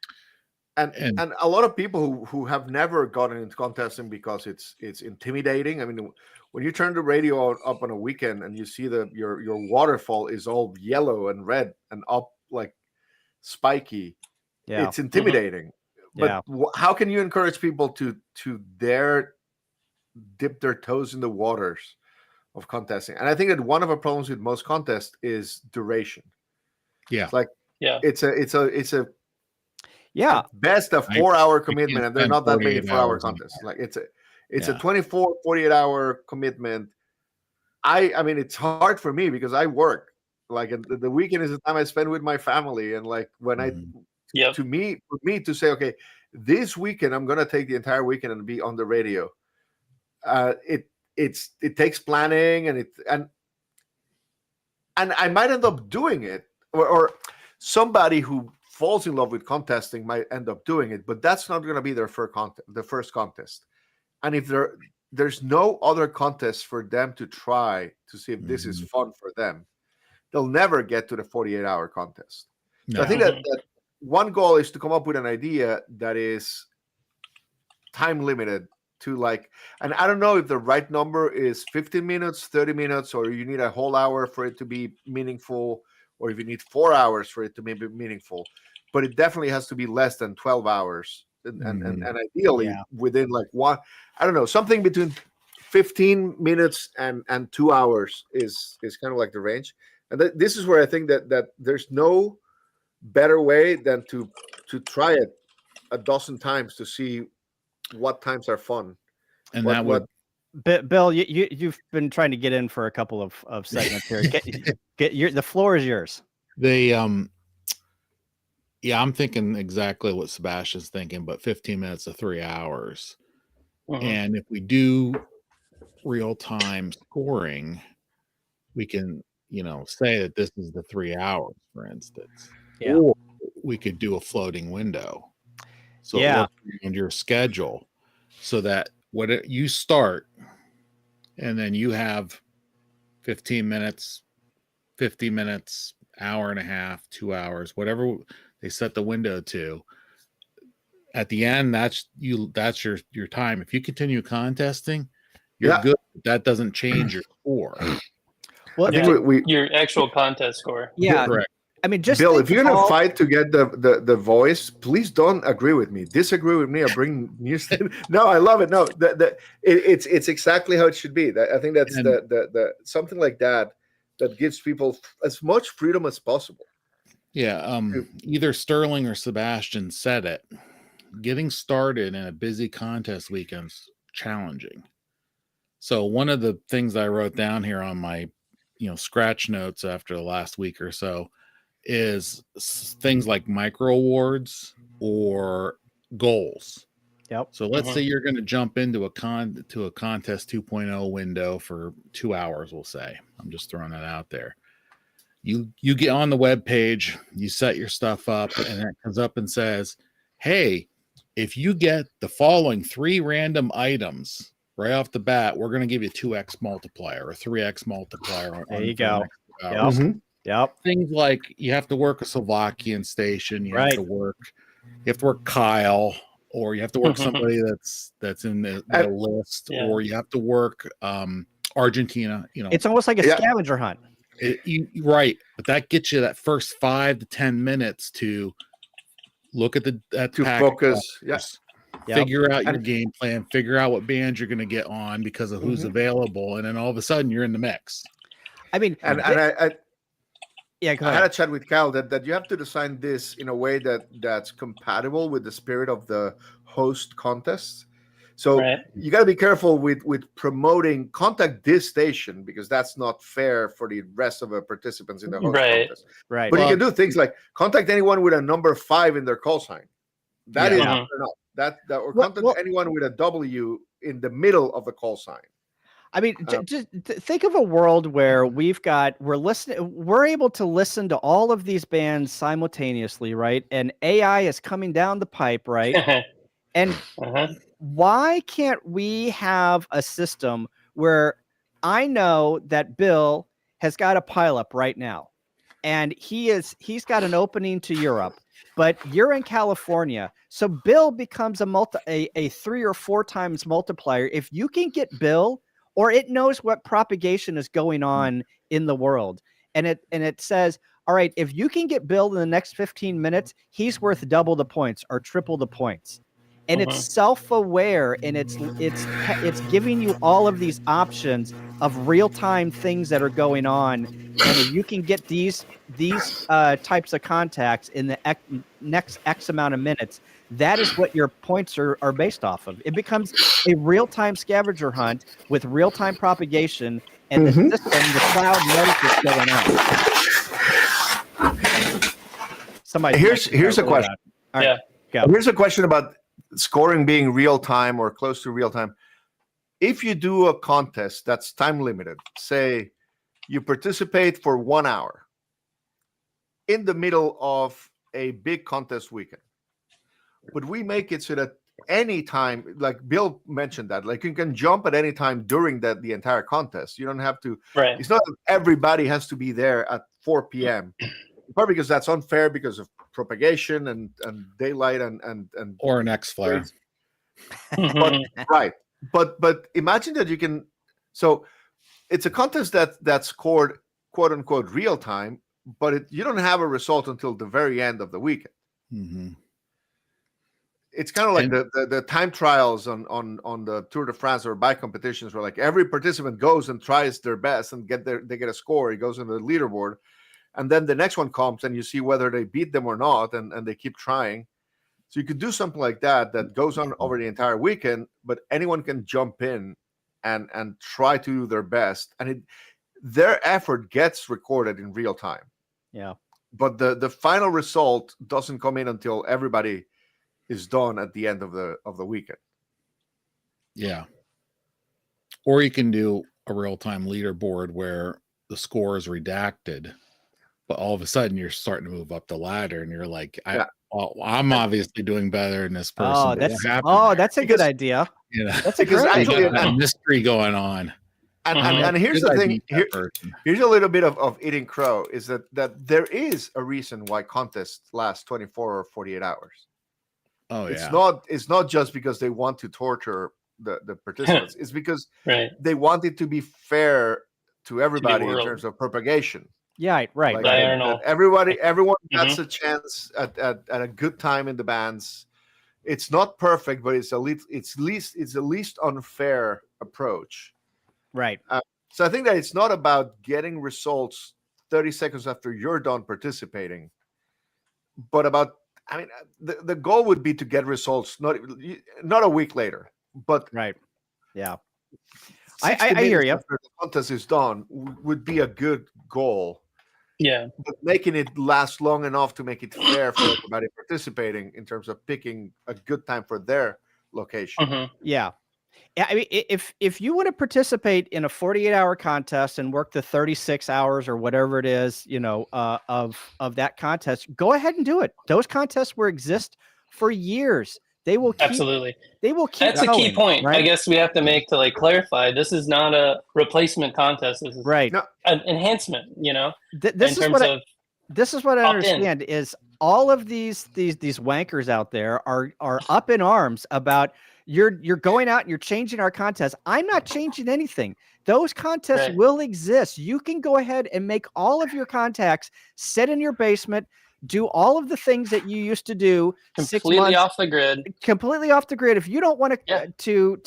And a lot of people who have never gotten into contesting because it's intimidating. I mean, when you turn the radio up on a weekend and you see your waterfall is all yellow and red and up like spiky, it's intimidating. But how can you encourage people to dare dip their toes in the waters of contesting? And I think that one of the problems with most contests is duration.
Yeah,
it's a best a 4-hour commitment, and they're not that many 4-hour contests. Like it's a 24, 48-hour commitment. I mean, it's hard for me because I work. Like the weekend is the time I spend with my family, and like when for me to say, okay, this weekend I'm gonna take the entire weekend and be on the radio. it takes planning, and I might end up doing it, or somebody who falls in love with contesting might end up doing it, but that's not going to be their first contest. And if there's no other contest for them to try to see if this is fun for them, they'll never get to the 48-hour contest.
No.
So I think that one goal is to come up with an idea that is time limited to, like, and I don't know if the right number is 15 minutes, 30 minutes, or you need a whole hour for it to be meaningful, or if you need 4 hours for it to be meaningful, but it definitely has to be less than 12 hours. And ideally within like one, I don't know, something between 15 minutes and 2 hours is kind of like the range. And this is where I think that there's no better way than to try it a dozen times to see what times are fun.
And that would
Bill, you've been trying to get in for a couple of segments here. The floor is yours.
Yeah, I'm thinking exactly what Sebastian's thinking, but 15 minutes to 3 hours. And if we do real-time scoring, we can, say that this is the 3 hours, for instance.
Yeah.
Or we could do a floating window. So it works around your schedule, so that you start, and then you have 15 minutes, 50 minutes, hour and a half, 2 hours, whatever they set the window to. At the end, that's your time. If you continue contesting, you're good. That doesn't change your score.
Well,
I think
your actual contest score.
Yeah,
correct.
I mean, just
Bill, if you're gonna fight to get the voice, please don't agree with me. Disagree with me or bring news. No, I love it. No, it's exactly how it should be. I think that's the something like that gives people as much freedom as possible.
Yeah, either Sterling or Sebastian said it. Getting started in a busy contest weekend's challenging. So one of the things I wrote down here on my, scratch notes after the last week or so is things like micro awards or goals.
Yep.
So let's say you're going to jump into a contest 2.0 window for 2 hours, we'll say. I'm just throwing that out there. You get on the web page, you set your stuff up, and it comes up and says, hey, if you get the following 3 random items right off the bat, we're going to give you 2x multiplier or 3x multiplier.
There you go.
Yep. Things like you have to work a Slovakian station, you have to work Kyle, or you have to work somebody that's in the list, or you have to work Argentina.
It's almost like a scavenger hunt.
Right, but that gets you that first 5 to 10 minutes to look at to
focus.
Figure out your game plan, figure out what bands you're going to get on because of who's available, and then all of a sudden you're in the mix.
I mean, I had a chat with Cal that you have to design this in a way that's compatible with the spirit of the host contest. So you got to be careful with promoting contact this station, because that's not fair for the rest of the participants in the host contest.
Right.
But you can do things like contact anyone with a number 5 in their call sign. That is enough. Or contact anyone with a W in the middle of the call sign.
I mean, just think of a world where we're able to listen to all of these bands simultaneously, right? And AI is coming down the pipe, right? And why can't we have a system where I know that Bill has got a pileup right now, and he's got an opening to Europe, but you're in California, so Bill becomes a 3 or 4 times multiplier. If you can get Bill, or it knows what propagation is going on in the world, and it says, all right, if you can get Bill in the next 15 minutes, he's worth double the points or triple the points. And it's self-aware, and it's giving you all of these options of real-time things that are going on. And if you can get these types of contacts in the next X amount of minutes, that is what your points are based off of. It becomes a real-time scavenger hunt with real-time propagation, and the system, the cloud knows what's going on.
Here's a question.
All right,
Here's a question about scoring being real time or close to real time. if you do a contest that's time limited, say you participate for 1 hour in the middle of a big contest weekend, but we make it so that any time, like Bill mentioned that, like you can jump at any time during the entire contest. You don't have to.
Right.
It's not that everybody has to be there at 4 p.m. Probably because that's unfair because of propagation and daylight and
Or an X-flare.
but right. But imagine that you can. So it's a contest that's scored quote unquote real time, but you don't have a result until the very end of the weekend.
Mm-hmm.
It's kind of like the time trials on the Tour de France or bike competitions, where like every participant goes and tries their best and they get a score. It goes on the leaderboard, and then the next one comes and you see whether they beat them or not, and they keep trying. So you could do something like that goes on over the entire weekend, but anyone can jump in and try to do their best, and their effort gets recorded in real time.
Yeah.
But the final result doesn't come in until everybody is done at the end of the weekend.
Yeah. Or you can do a real-time leaderboard where the score is redacted, but all of a sudden you're starting to move up the ladder and you're like, I'm obviously doing better than this person.
That's a good idea.
You know,
That's a great
actually
idea.
a mystery going on.
And here's
Good
the thing.
idea,
Here's a little bit of eating crow, is that there is a reason why contests last 24 or 48 hours.
Oh,
It's
yeah.
it's not just because they want to torture the participants. It's because
Right.
they want it to be fair to everybody in
world.
terms of propagation.
Yeah, right.
Like
Diurnal.
that everyone gets a chance at a good time in the bands. It's not perfect, but it's the least unfair approach.
Right.
So I think that it's not about getting results 30 seconds after you're done participating, but about, I mean, the goal would be to get results not a week later, but
Right. Yeah.
60
I hear
minutes
you.
after the contest is done would be a good goal.
Yeah.
But making it last long enough to make it fair for everybody participating in terms of picking a good time for their location.
Mhm.
Yeah. I mean, if you want to participate in a 48-hour contest and work the 36 hours or whatever it is, of that contest, go ahead and do it. Those contests will exist for years. They will keep.
Absolutely.
They will keep.
That's a key
going,
point.
right?
I guess we have to make to clarify. This is not a replacement contest. This is
Right.
No.
an enhancement.
This
in
is
terms
what
of
this is what I
opt-in.
understand is all of these wankers out there are up in arms about you're going out and you're changing our contest. I'm not changing anything. Those contests
Right.
will exist. You can go ahead and make all of your contacts, sit in your basement, do all of the things that you used to do 6
completely
months
off the grid.
completely off the grid. If you don't want
Yeah.
to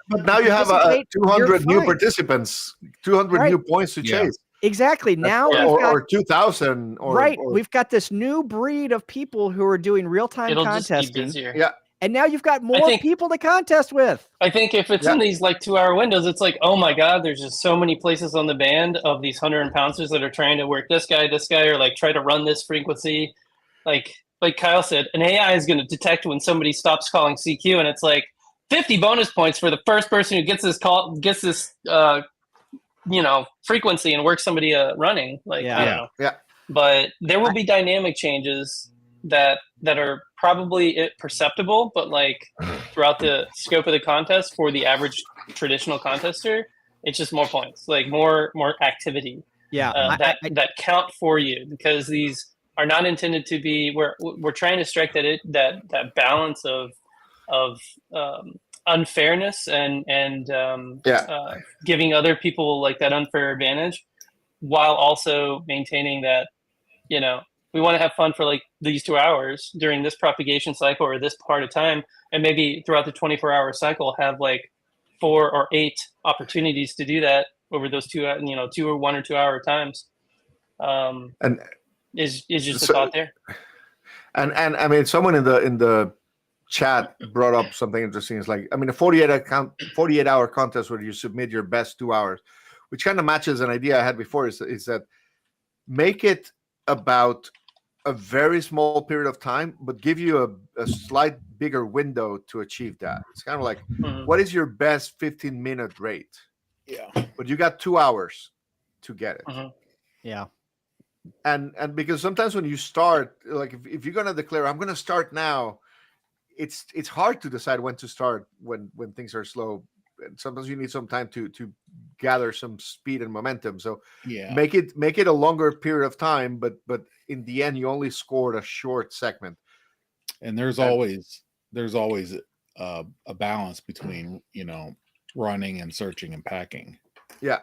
But now you have
participate,
200 new
you're fine.
participants, 200
Right.
new points to
Yeah.
chase.
Exactly. Now we've got
or 2,000 or
we've got this new breed of people who are doing real-time
It'll just be
contesting.
busier.
Yeah.
And now you've got more
think-
people to contest with.
I think if it's in these 2-hour windows, it's like, oh my God, there's just so many places on the band of these 100-pouncers that are trying to work this guy, or try to run this frequency. Like Kyle said, an AI is going to detect when somebody stops calling CQ, and it's like 50 bonus points for the first person who gets this frequency and works somebody running. I don't know.
Yeah.
But there will be dynamic changes that are probably perceptible, but throughout the scope of the contest for the average traditional contester, it's just more points, more activity.
Yeah.
That count for you, because these are not intended to be. We're trying to strike that balance of unfairness and giving other people that unfair advantage, while also maintaining that we want to have fun for these 2 hours during this propagation cycle or this part of time, and maybe throughout the 24-hour cycle have 4 or 8 opportunities to do that over those 2 or 1 or 2 hour times.
And
is just a thought there.
And I mean, someone in the chat brought up something interesting. It's a 48-hour contest where you submit your best 2 hours, which kind of matches an idea I had before. Is that make it about a very small period of time, but give you a slight bigger window to achieve that. It's kind of like, what is your best 15-minute rate?
Yeah.
But you got 2 hours to get it.
Yeah.
And because sometimes when you start, like if you're gonna declare, I'm gonna start now, it's hard to decide when to start when things are slow. And sometimes you need some time to gather some speed and momentum. So
Yeah.
make it a longer period of time, but in the end you only scored a short segment.
And there's always a balance between, you know, running and searching and packing.
Yeah.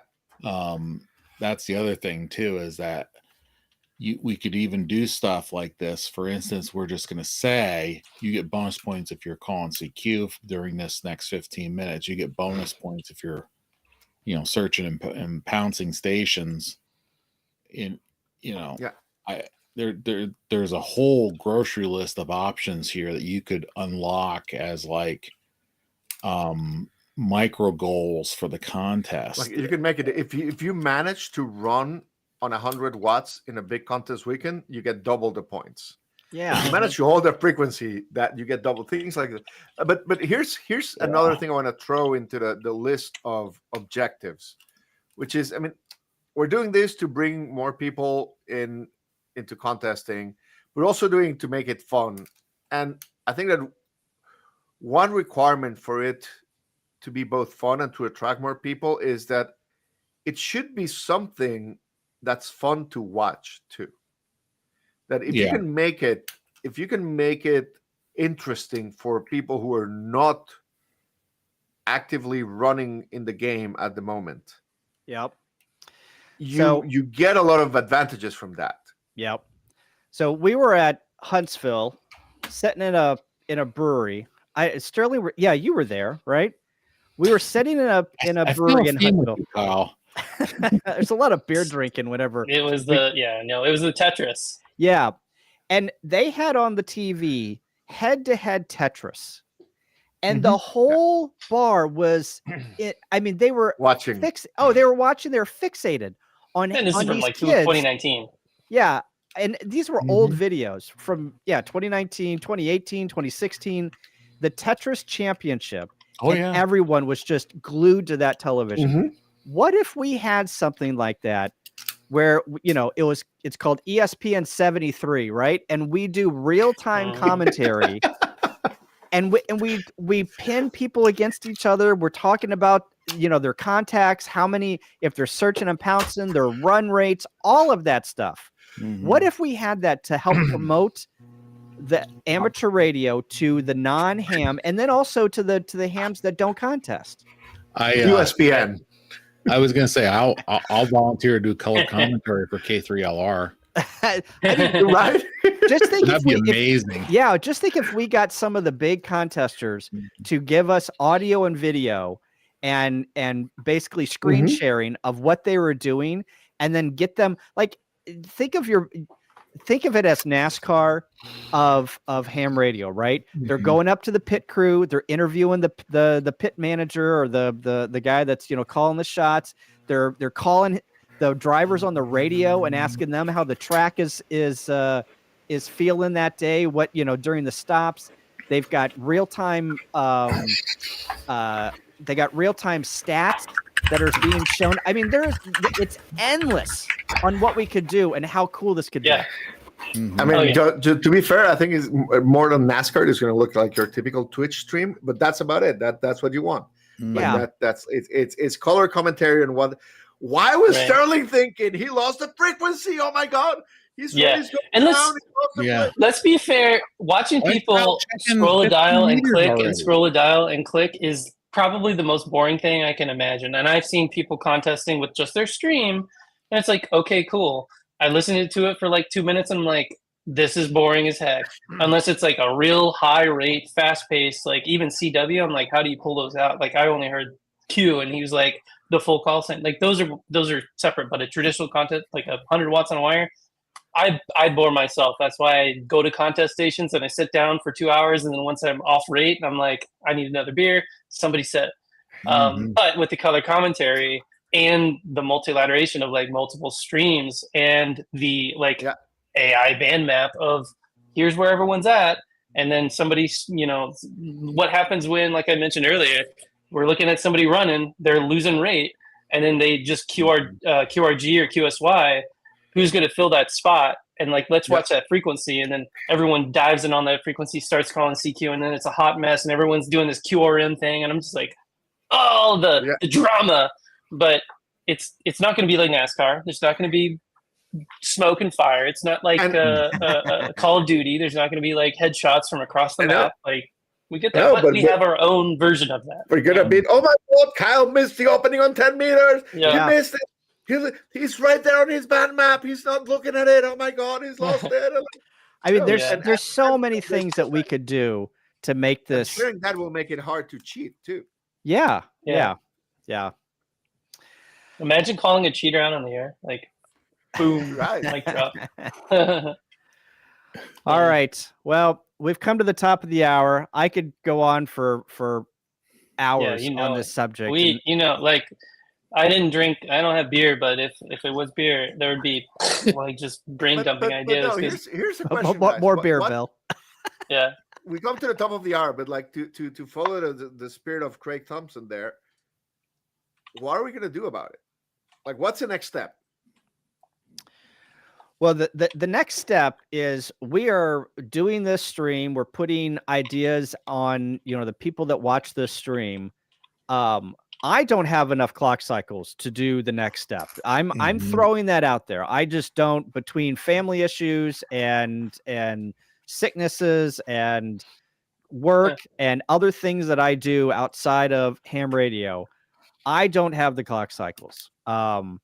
That's the other thing too, is that we could even do stuff like this. For instance, we're just going to say you get bonus points if you're calling CQ during this next 15 minutes. You get bonus points if you're, you know, searching and pouncing stations. In, you know, there's a whole grocery list of options here that you could unlock as like micro goals for the contest.
Like you can make it if you manage to run on 100 watts in a big contest weekend, you get double the points.
Yeah.
If you manage to hold the frequency, that you get double things like that. But here's another thing I want to throw into the list of objectives, which is, I mean, we're doing this to bring more people into contesting, but also doing to make it fun. And I think that one requirement for it to be both fun and to attract more people is that it should be something that's fun to watch too. That if you can make it interesting for people who are not actively running in the game at the moment.
Yep.
You get a lot of advantages from that.
Yep. So we were at Huntsville, sitting in a brewery. Sterling, yeah, you were there, right? We were sitting in a brewery in Huntsville.
Kyle.
There's a lot of beer drinking, whatever.
It was the Tetris.
Yeah. And they had on the TV head-to-head Tetris. And the whole bar was they were
watching.
They were watching, they were fixated on
And this
on
is from
these
like
kids.
2019.
Yeah. And these were old videos from 2019, 2018, 2016, the Tetris Championship. Everyone was just glued to that television. What if we had something like that where, you know, it's called ESPN 73, right? And we do real-time commentary and we pin people against each other. We're talking about, you know, their contacts, how many, if they're searching and pouncing, their run rates, all of that stuff. What if we had that to help promote the amateur radio to the non-ham and then also to the hams that don't contest?
USPN.
I was gonna say I'll volunteer to do color commentary for K3LR.
Right?
Just think
that'd be amazing.
Just think if we got some of the big contesters to give us audio and video and basically screen sharing of what they were doing, and then get them, like, think of it as NASCAR of ham radio, right? They're going up to the pit crew, they're interviewing the pit manager or the guy that's, you know, calling the shots. They're calling the drivers on the radio and asking them how the track is feeling that day, what, you know, during the stops. They've got real-time stats that are being shown. I mean, it's endless on what we could do and how cool this could be.
I mean, to be fair, I think it's more than NASCAR. It's going to look like your typical Twitch stream, but that's about it. That's what you want. Like it's color commentary and what. Why was Sterling thinking he lost the frequency? Oh my God, he's going
and
down.
Let's be fair. Watching people scroll a dial and click and scroll a dial and click is probably the most boring thing I can imagine. And I've seen people contesting with just their stream, and it's like, okay, cool. I listened to it for like 2 minutes, and I'm like, this is boring as heck. Unless it's like a real high rate, fast paced, like even CW. I'm like, how do you pull those out? Like, I only heard Q, and he was like the full call sign. Like those are separate, but a traditional contest, like 100 watts on a wire, I bore myself. That's why I go to contest stations and I sit down for 2 hours, and then once I'm off rate, I'm like, I need another beer. Somebody said, but with the color commentary and the multilateration of like multiple streams and the AI band map of here's where everyone's at. And then somebody, what happens when, like I mentioned earlier, we're looking at somebody running, they're losing rate, and then they just QRG or QSY, who's going to fill that spot? And like, let's watch that frequency. And then everyone dives in on that frequency, starts calling CQ, and then it's a hot mess, and everyone's doing this QRM thing. And I'm just like, oh, the drama. But it's not going to be like NASCAR. There's not going to be smoke and fire. It's not like Call of Duty. There's not going to be like headshots from across the map. Like, we get that, but we have our own version of that.
We're gonna be, oh my God, Kyle missed the opening on 10 meters.
Yeah.
He missed it. He's right there on his band map. He's not looking at it. Oh my God, he's lost it.
I mean, there's so many things that we could do to make this.
Sharing that will make it hard to cheat too.
Yeah.
Imagine calling a cheater out on the air, like, boom,
Right.
mic drop.
All right. Well, we've come to the top of the hour. I could go on for hours on this subject.
Like, I didn't drink. I don't have beer, but if it was beer, there would be like just brain dumping ideas.
No, here's the question. Guys.
More beer, Bill.
Yeah.
We come to the top of the hour, but like to follow the spirit of Craig Thompson there, what are we gonna do about it? Like, what's the next step?
Well, the next step is we are doing this stream. We're putting ideas on, the people that watch this stream. I don't have enough clock cycles to do the next step. I'm throwing that out there. I just don't, between family issues and sicknesses and work and other things that I do outside of ham radio, I don't have the clock cycles. And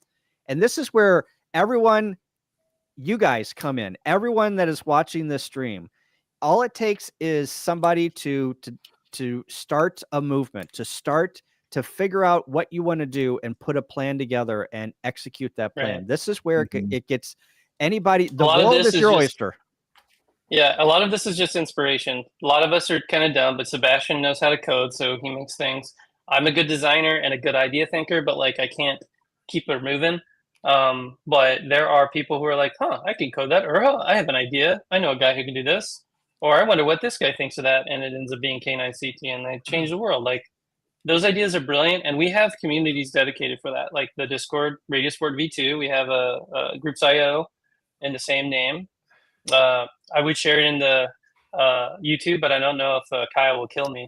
this is where everyone, you guys come in. Everyone that is watching this stream, all it takes is somebody to start a movement, to figure out what you want to do and put a plan together and execute that plan.
Right.
This is where it gets anybody. The world is your oyster.
Yeah, a lot of this is just inspiration. A lot of us are kind of dumb, but Sebastian knows how to code, so he makes things. I'm a good designer and a good idea thinker, but like I can't keep it moving. But there are people who are like, I can code that, or I have an idea. I know a guy who can do this, or I wonder what this guy thinks of that, and it ends up being K9CT, and they change the world. Like, those ideas are brilliant, and we have communities dedicated for that. Like the Discord, Radiosport V2, we have a Groups.io in the same name. I would share it in the YouTube, but I don't know if Kyle will kill me.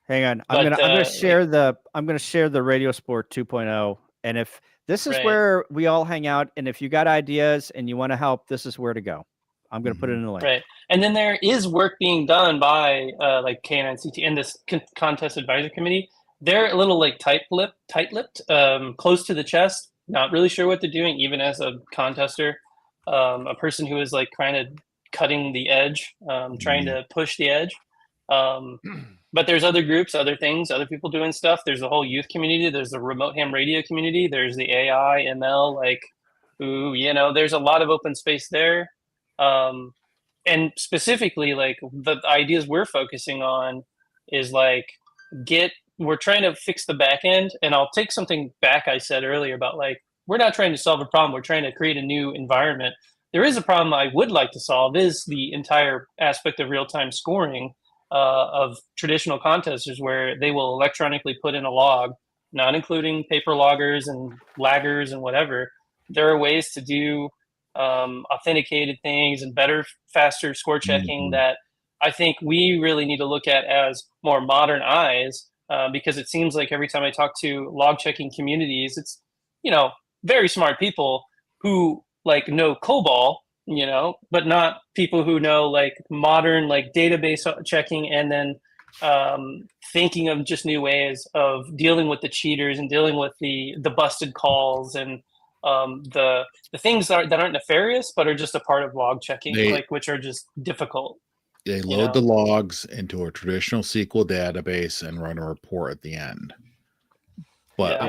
Hang on, I'm gonna share the Radiosport 2.0, and if this is where we all hang out, and if you got ideas and you want to help, this is where to go. I'm going to put it in the link.
Right. And then there is work being done by like K9CT and this contest advisory committee. They're a little like tight-lipped, close to the chest, not really sure what they're doing, even as a contester, a person who is like kind of cutting the edge, trying to push the edge. But there's other groups, other things, other people doing stuff. There's a whole youth community. There's the remote ham radio community. There's the AI, ML, like, there's a lot of open space there. And specifically, like, the ideas we're focusing on is like, we're trying to fix the back end. And I'll take something back I said earlier about like, we're not trying to solve a problem. We're trying to create a new environment. There is a problem I would like to solve, is the entire aspect of real-time scoring of traditional contesters, where they will electronically put in a log, not including paper loggers and laggers and whatever. There are ways to do authenticated things and better, faster score checking that I think we really need to look at as more modern eyes, because it seems like every time I talk to log checking communities, it's, very smart people who like know COBOL, but not people who know like modern like database checking, and then thinking of just new ways of dealing with the cheaters and dealing with the busted calls and the things that aren't nefarious but are just a part of log checking, which are just difficult.
They load the logs into a traditional SQL database and run a report at the end. But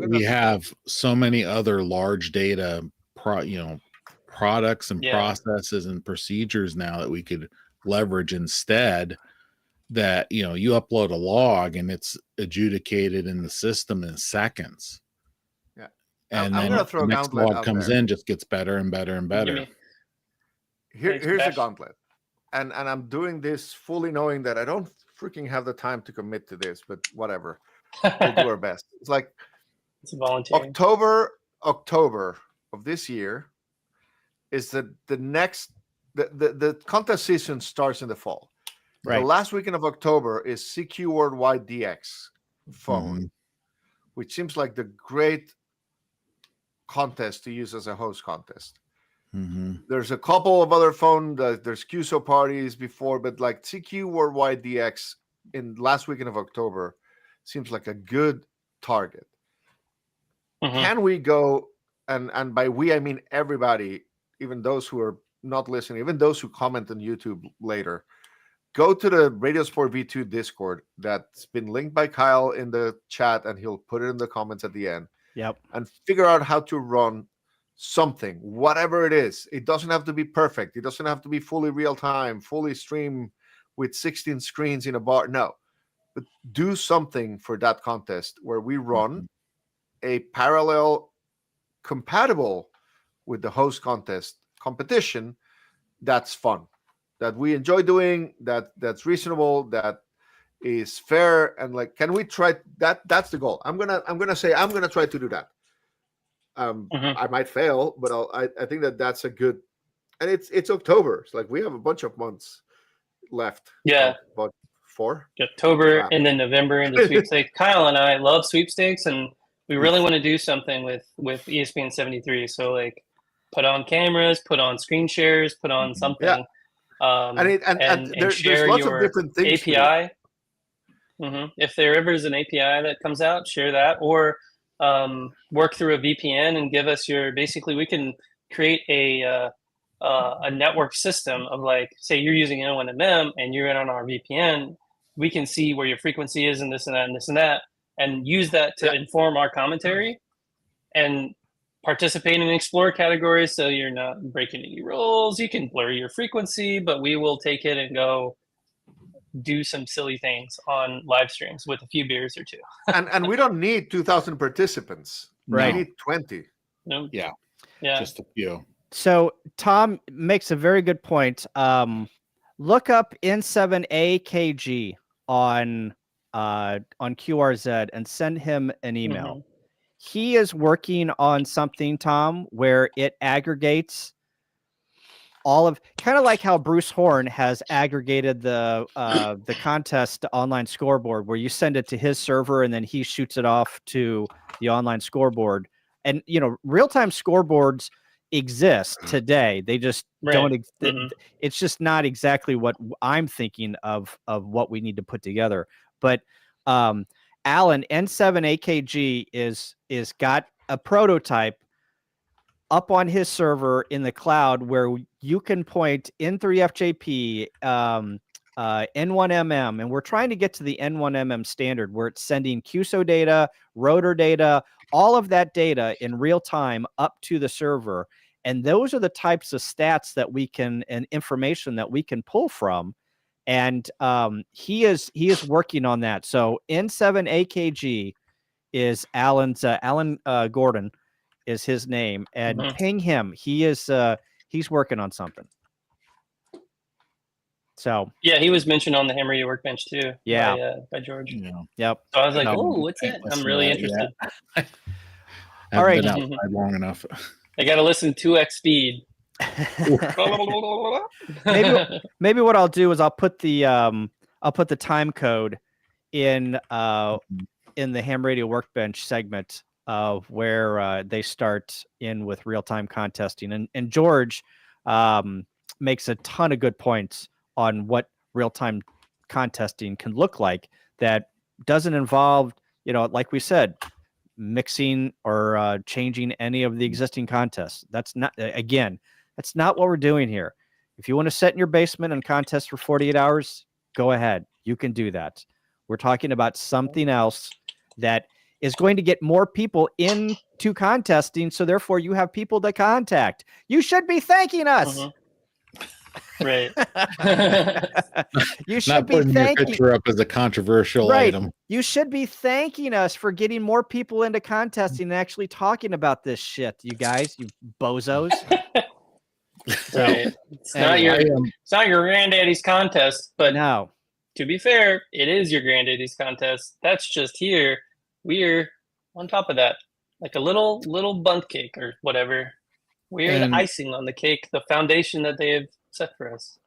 we have so many other large data products and processes and procedures now that we could leverage instead, that you upload a log and it's adjudicated in the system in seconds. And then the next log comes in, just gets better and better and better.
Thanks,
here's a
Bash.
gauntlet, and I'm doing this fully knowing that I don't freaking have the time to commit to this, but whatever, we'll do our best. It's like
It's volunteering.
October of this year is the next the contest season starts in the fall.
Right.
The last weekend of October is CQ Worldwide DX phone, which seems like the great contest to use as a host contest. There's a couple of other phone. There's QSO parties before, but like CQ Worldwide DX in last weekend of October seems like a good target. Can we go, and by we I mean everybody, even those who are not listening, even those who comment on YouTube later, go to the Radiosport V2 Discord that's been linked by Kyle in the chat, and he'll put it in the comments at the end.
Yep.
And figure out how to run something, whatever it is. It doesn't have to be perfect. It doesn't have to be fully real time, fully stream with 16 screens in a bar. No, but do something for that contest where we run a parallel compatible with the host contest competition that's fun, that we enjoy doing, that's reasonable, that is fair, and like, can we try that? That's the goal. I'm gonna try to do that. I might fail, but I think that's a good, and it's October. It's like we have a bunch of months left.
Yeah.
About 4.
October
Wow.
and then November into sweepstakes. Kyle and I love sweepstakes, and we really want to do something with ESPN 73. So like, put on cameras, put on screen shares, put on something.
Yeah. And there's lots of different things.
API. If there ever is an API that comes out, share that, or work through a VPN and give us your. Basically, we can create a network system of, like, say you're using N1MM and you're in on our VPN. We can see where your frequency is and this and that and this and that, and use that to inform our commentary and participate in explore categories. So you're not breaking any rules. You can blur your frequency, but we will take it and go do some silly things on live streams with a few beers or two.
and we don't need 2,000 participants.
Right.
We need 20.
No.
Yeah.
Yeah.
Just a few.
So Tom makes a very good point. Look up N7AKG on QRZ and send him an email. He is working on something, Tom, where it aggregates all of, kind of like how Bruce Horn has aggregated the contest online scoreboard, where you send it to his server and then he shoots it off to the online scoreboard. And real-time scoreboards exist today. They just don't. It's just not exactly what I'm thinking of what we need to put together. But Alan, N7AKG is got a prototype up on his server in the cloud where you can point N3FJP, N1MM, and we're trying to get to the N1MM standard where it's sending QSO data, rotor data, all of that data in real time up to the server. And those are the types of stats that we can, and information that we can pull from. And he is working on that. So N7AKG is Alan Gordon is his name, and ping him. He's working on something. So
yeah, he was mentioned on the Ham Radio Workbench too.
Yeah,
by George.
Yeah.
Yep.
So I was like, oh, what's that? I'm really interested.
All right.
Been outside long enough.
I got to listen 2x speed.
maybe what I'll do is I'll put the time code in the Ham Radio Workbench segment of where they start in with real-time contesting, and George makes a ton of good points on what real-time contesting can look like that doesn't involve, like we said, mixing or changing any of the existing contests. That's not what we're doing here. If you want to sit in your basement and contest for 48 hours, go ahead. You can do that. We're talking about something else that is going to get more people into contesting. So therefore you have people to contact. You should be thanking us.
Right.
You should
Not
be
putting your
thanking
picture up as a controversial item.
You should be thanking us for getting more people into contesting and actually talking about this shit, you guys, you bozos. So
Right. It's not your granddaddy's contest, but
no.
to be fair, it is your granddaddy's contest. That's just here. We're on top of that, like a little bundt cake or whatever. We're the icing on the cake, the foundation that they have set for us.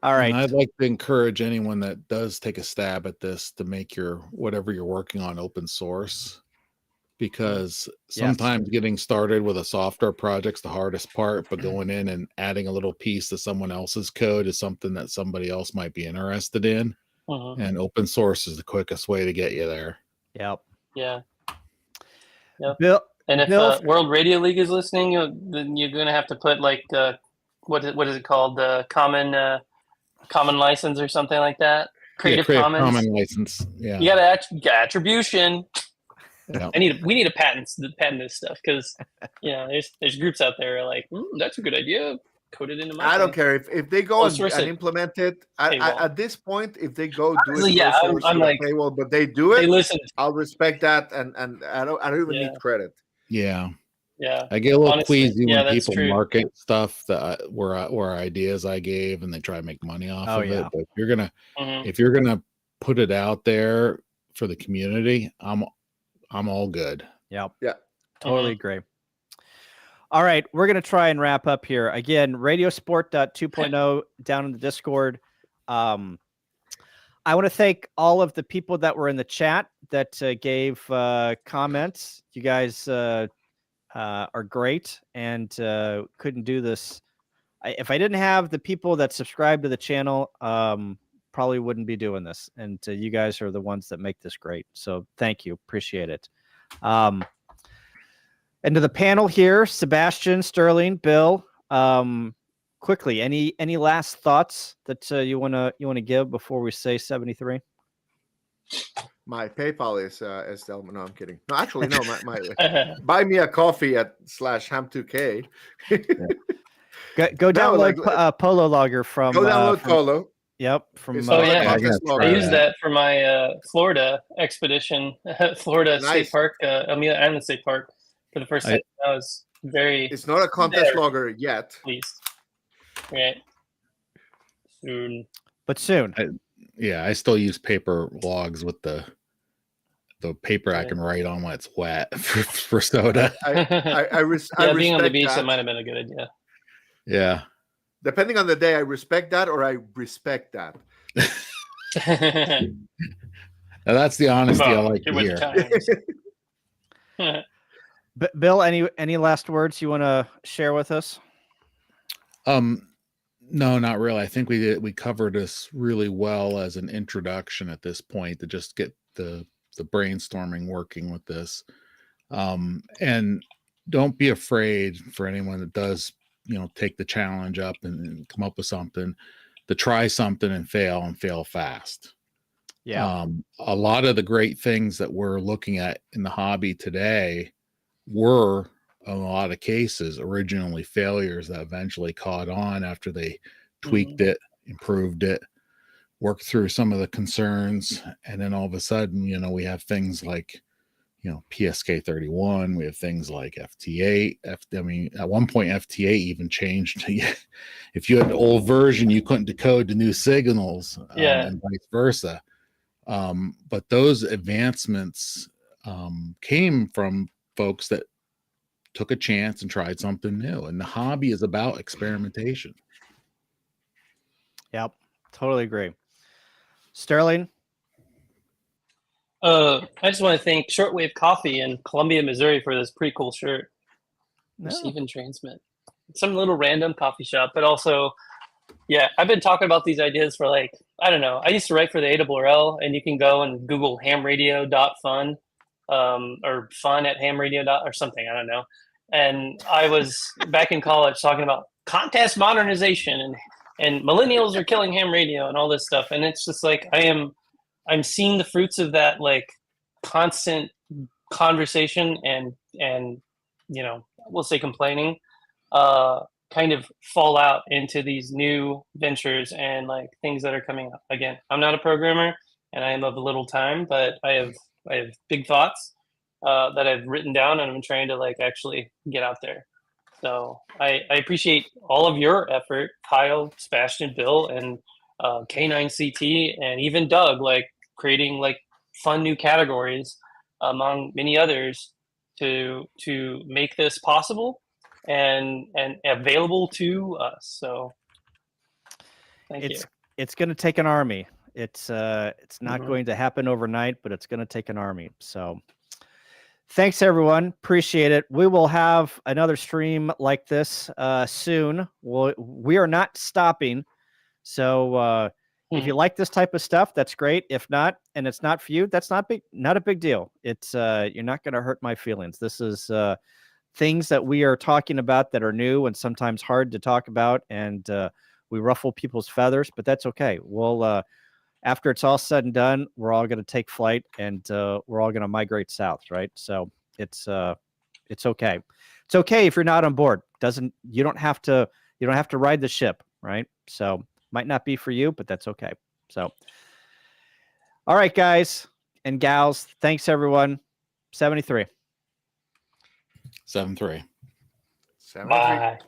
All right.
And I'd like to encourage anyone that does take a stab at this to make your whatever you're working on open source, because sometimes getting started with a software project's the hardest part, but going in and adding a little piece to someone else's code is something that somebody else might be interested in. And open source is the quickest way to get you there.
Yep.
Yeah. Yep.
Bill,
and if World Radio League is listening, then you're going to have to put like what is it called? The common license or something like that. Creative Commons.
Common license. Yeah.
You got to attribution.
Yeah.
We need to patent this stuff, because there's groups out there like that's a good idea. Code it into my.
I don't care if they go and
it.
implement it. At this point, if they go do it,
I'm like
paywall, but they do it.
They listen.
I'll respect that, and I don't even need credit.
Yeah.
Yeah.
I get a little queasy when people
true.
market stuff that were ideas I gave and they try to make money off of it. But if you're gonna put it out there for the community, I'm all good.
Yep.
Yeah.
Totally agree. All right, we're going to try and wrap up here. Again, radiosport 2.0 down in the Discord. I want to thank all of the people that were in the chat that gave comments. You guys are great, and couldn't do this. If I didn't have the people that subscribe to the channel, probably wouldn't be doing this. And you guys are the ones that make this great. So thank you. Appreciate it. And to the panel here, Sebastian, Sterling, Bill, quickly, any last thoughts that you wanna give before we say 73?
My PayPal is Delman. No, I'm kidding. No, actually, no. My buy me a coffee at /ham2k.
Go download Polo Logger from.
Go download Polo.
Yep. From
I used that for my Florida expedition, Florida State Park, Amelia Island State Park. For the first time, I was very.
It's not a contest logger yet.
Please. Right. Soon.
But soon.
I still use paper logs with the paper I can write on when it's wet for soda.
I
being on the beach,
that.
that might have been a good idea.
Yeah.
Depending on the day, I respect that or I respect that.
Now that's the honesty I like to hear.
Bill, any last words you want to share with us?
No, not really. I think we covered this really well as an introduction at this point to just get the brainstorming working with this. And don't be afraid for anyone that does, take the challenge up and come up with something, to try something and fail fast.
Yeah.
A lot of the great things that we're looking at in the hobby today were, in a lot of cases, originally failures that eventually caught on after they tweaked it, improved it, worked through some of the concerns, and then all of a sudden, we have things like, PSK 31. We have things like FT8. At one point, FT8 even changed. If you had the old version, you couldn't decode the new signals, and vice versa. But those advancements came from folks that took a chance and tried something new. And the hobby is about experimentation.
Yep. Totally agree. Sterling?
I just want to thank Shortwave Coffee in Columbia, Missouri for this pretty cool shirt. Receive and transmit. Some little random coffee shop, but also, I've been talking about these ideas for I don't know. I used to write for the ARRL, and you can go and Google hamradio.fun. Or fun at hamradio or something, I don't know. And I was back in college talking about contest modernization and millennials are killing ham radio and all this stuff. And it's just like I'm seeing the fruits of that constant conversation and we'll say complaining kind of fall out into these new ventures and things that are coming up. Again, I'm not a programmer and I am of little time, but I have big thoughts that I've written down, and I'm trying to actually get out there. So I appreciate all of your effort, Kyle, Sebastian, Bill, and K9CT, and even Doug, like creating like fun new categories among many others to make this possible and available to us. So thank you.
It's going to take an army. It's not going to happen overnight, but it's going to take an army. So thanks everyone. Appreciate it. We will have another stream like this soon. We are not stopping. So if you like this type of stuff, that's great. If not, and it's not for you, that's not a big deal. It's you're not going to hurt my feelings. This is things that we are talking about that are new and sometimes hard to talk about, and we ruffle people's feathers, but that's okay. We'll after it's all said and done, we're all going to take flight, and we're all going to migrate south, right? So it's okay. It's okay if you're not on board. You don't have to ride the ship, right? So might not be for you, but that's okay. So, all right, guys and gals, thanks everyone. 73.
7-3.
73.
Bye.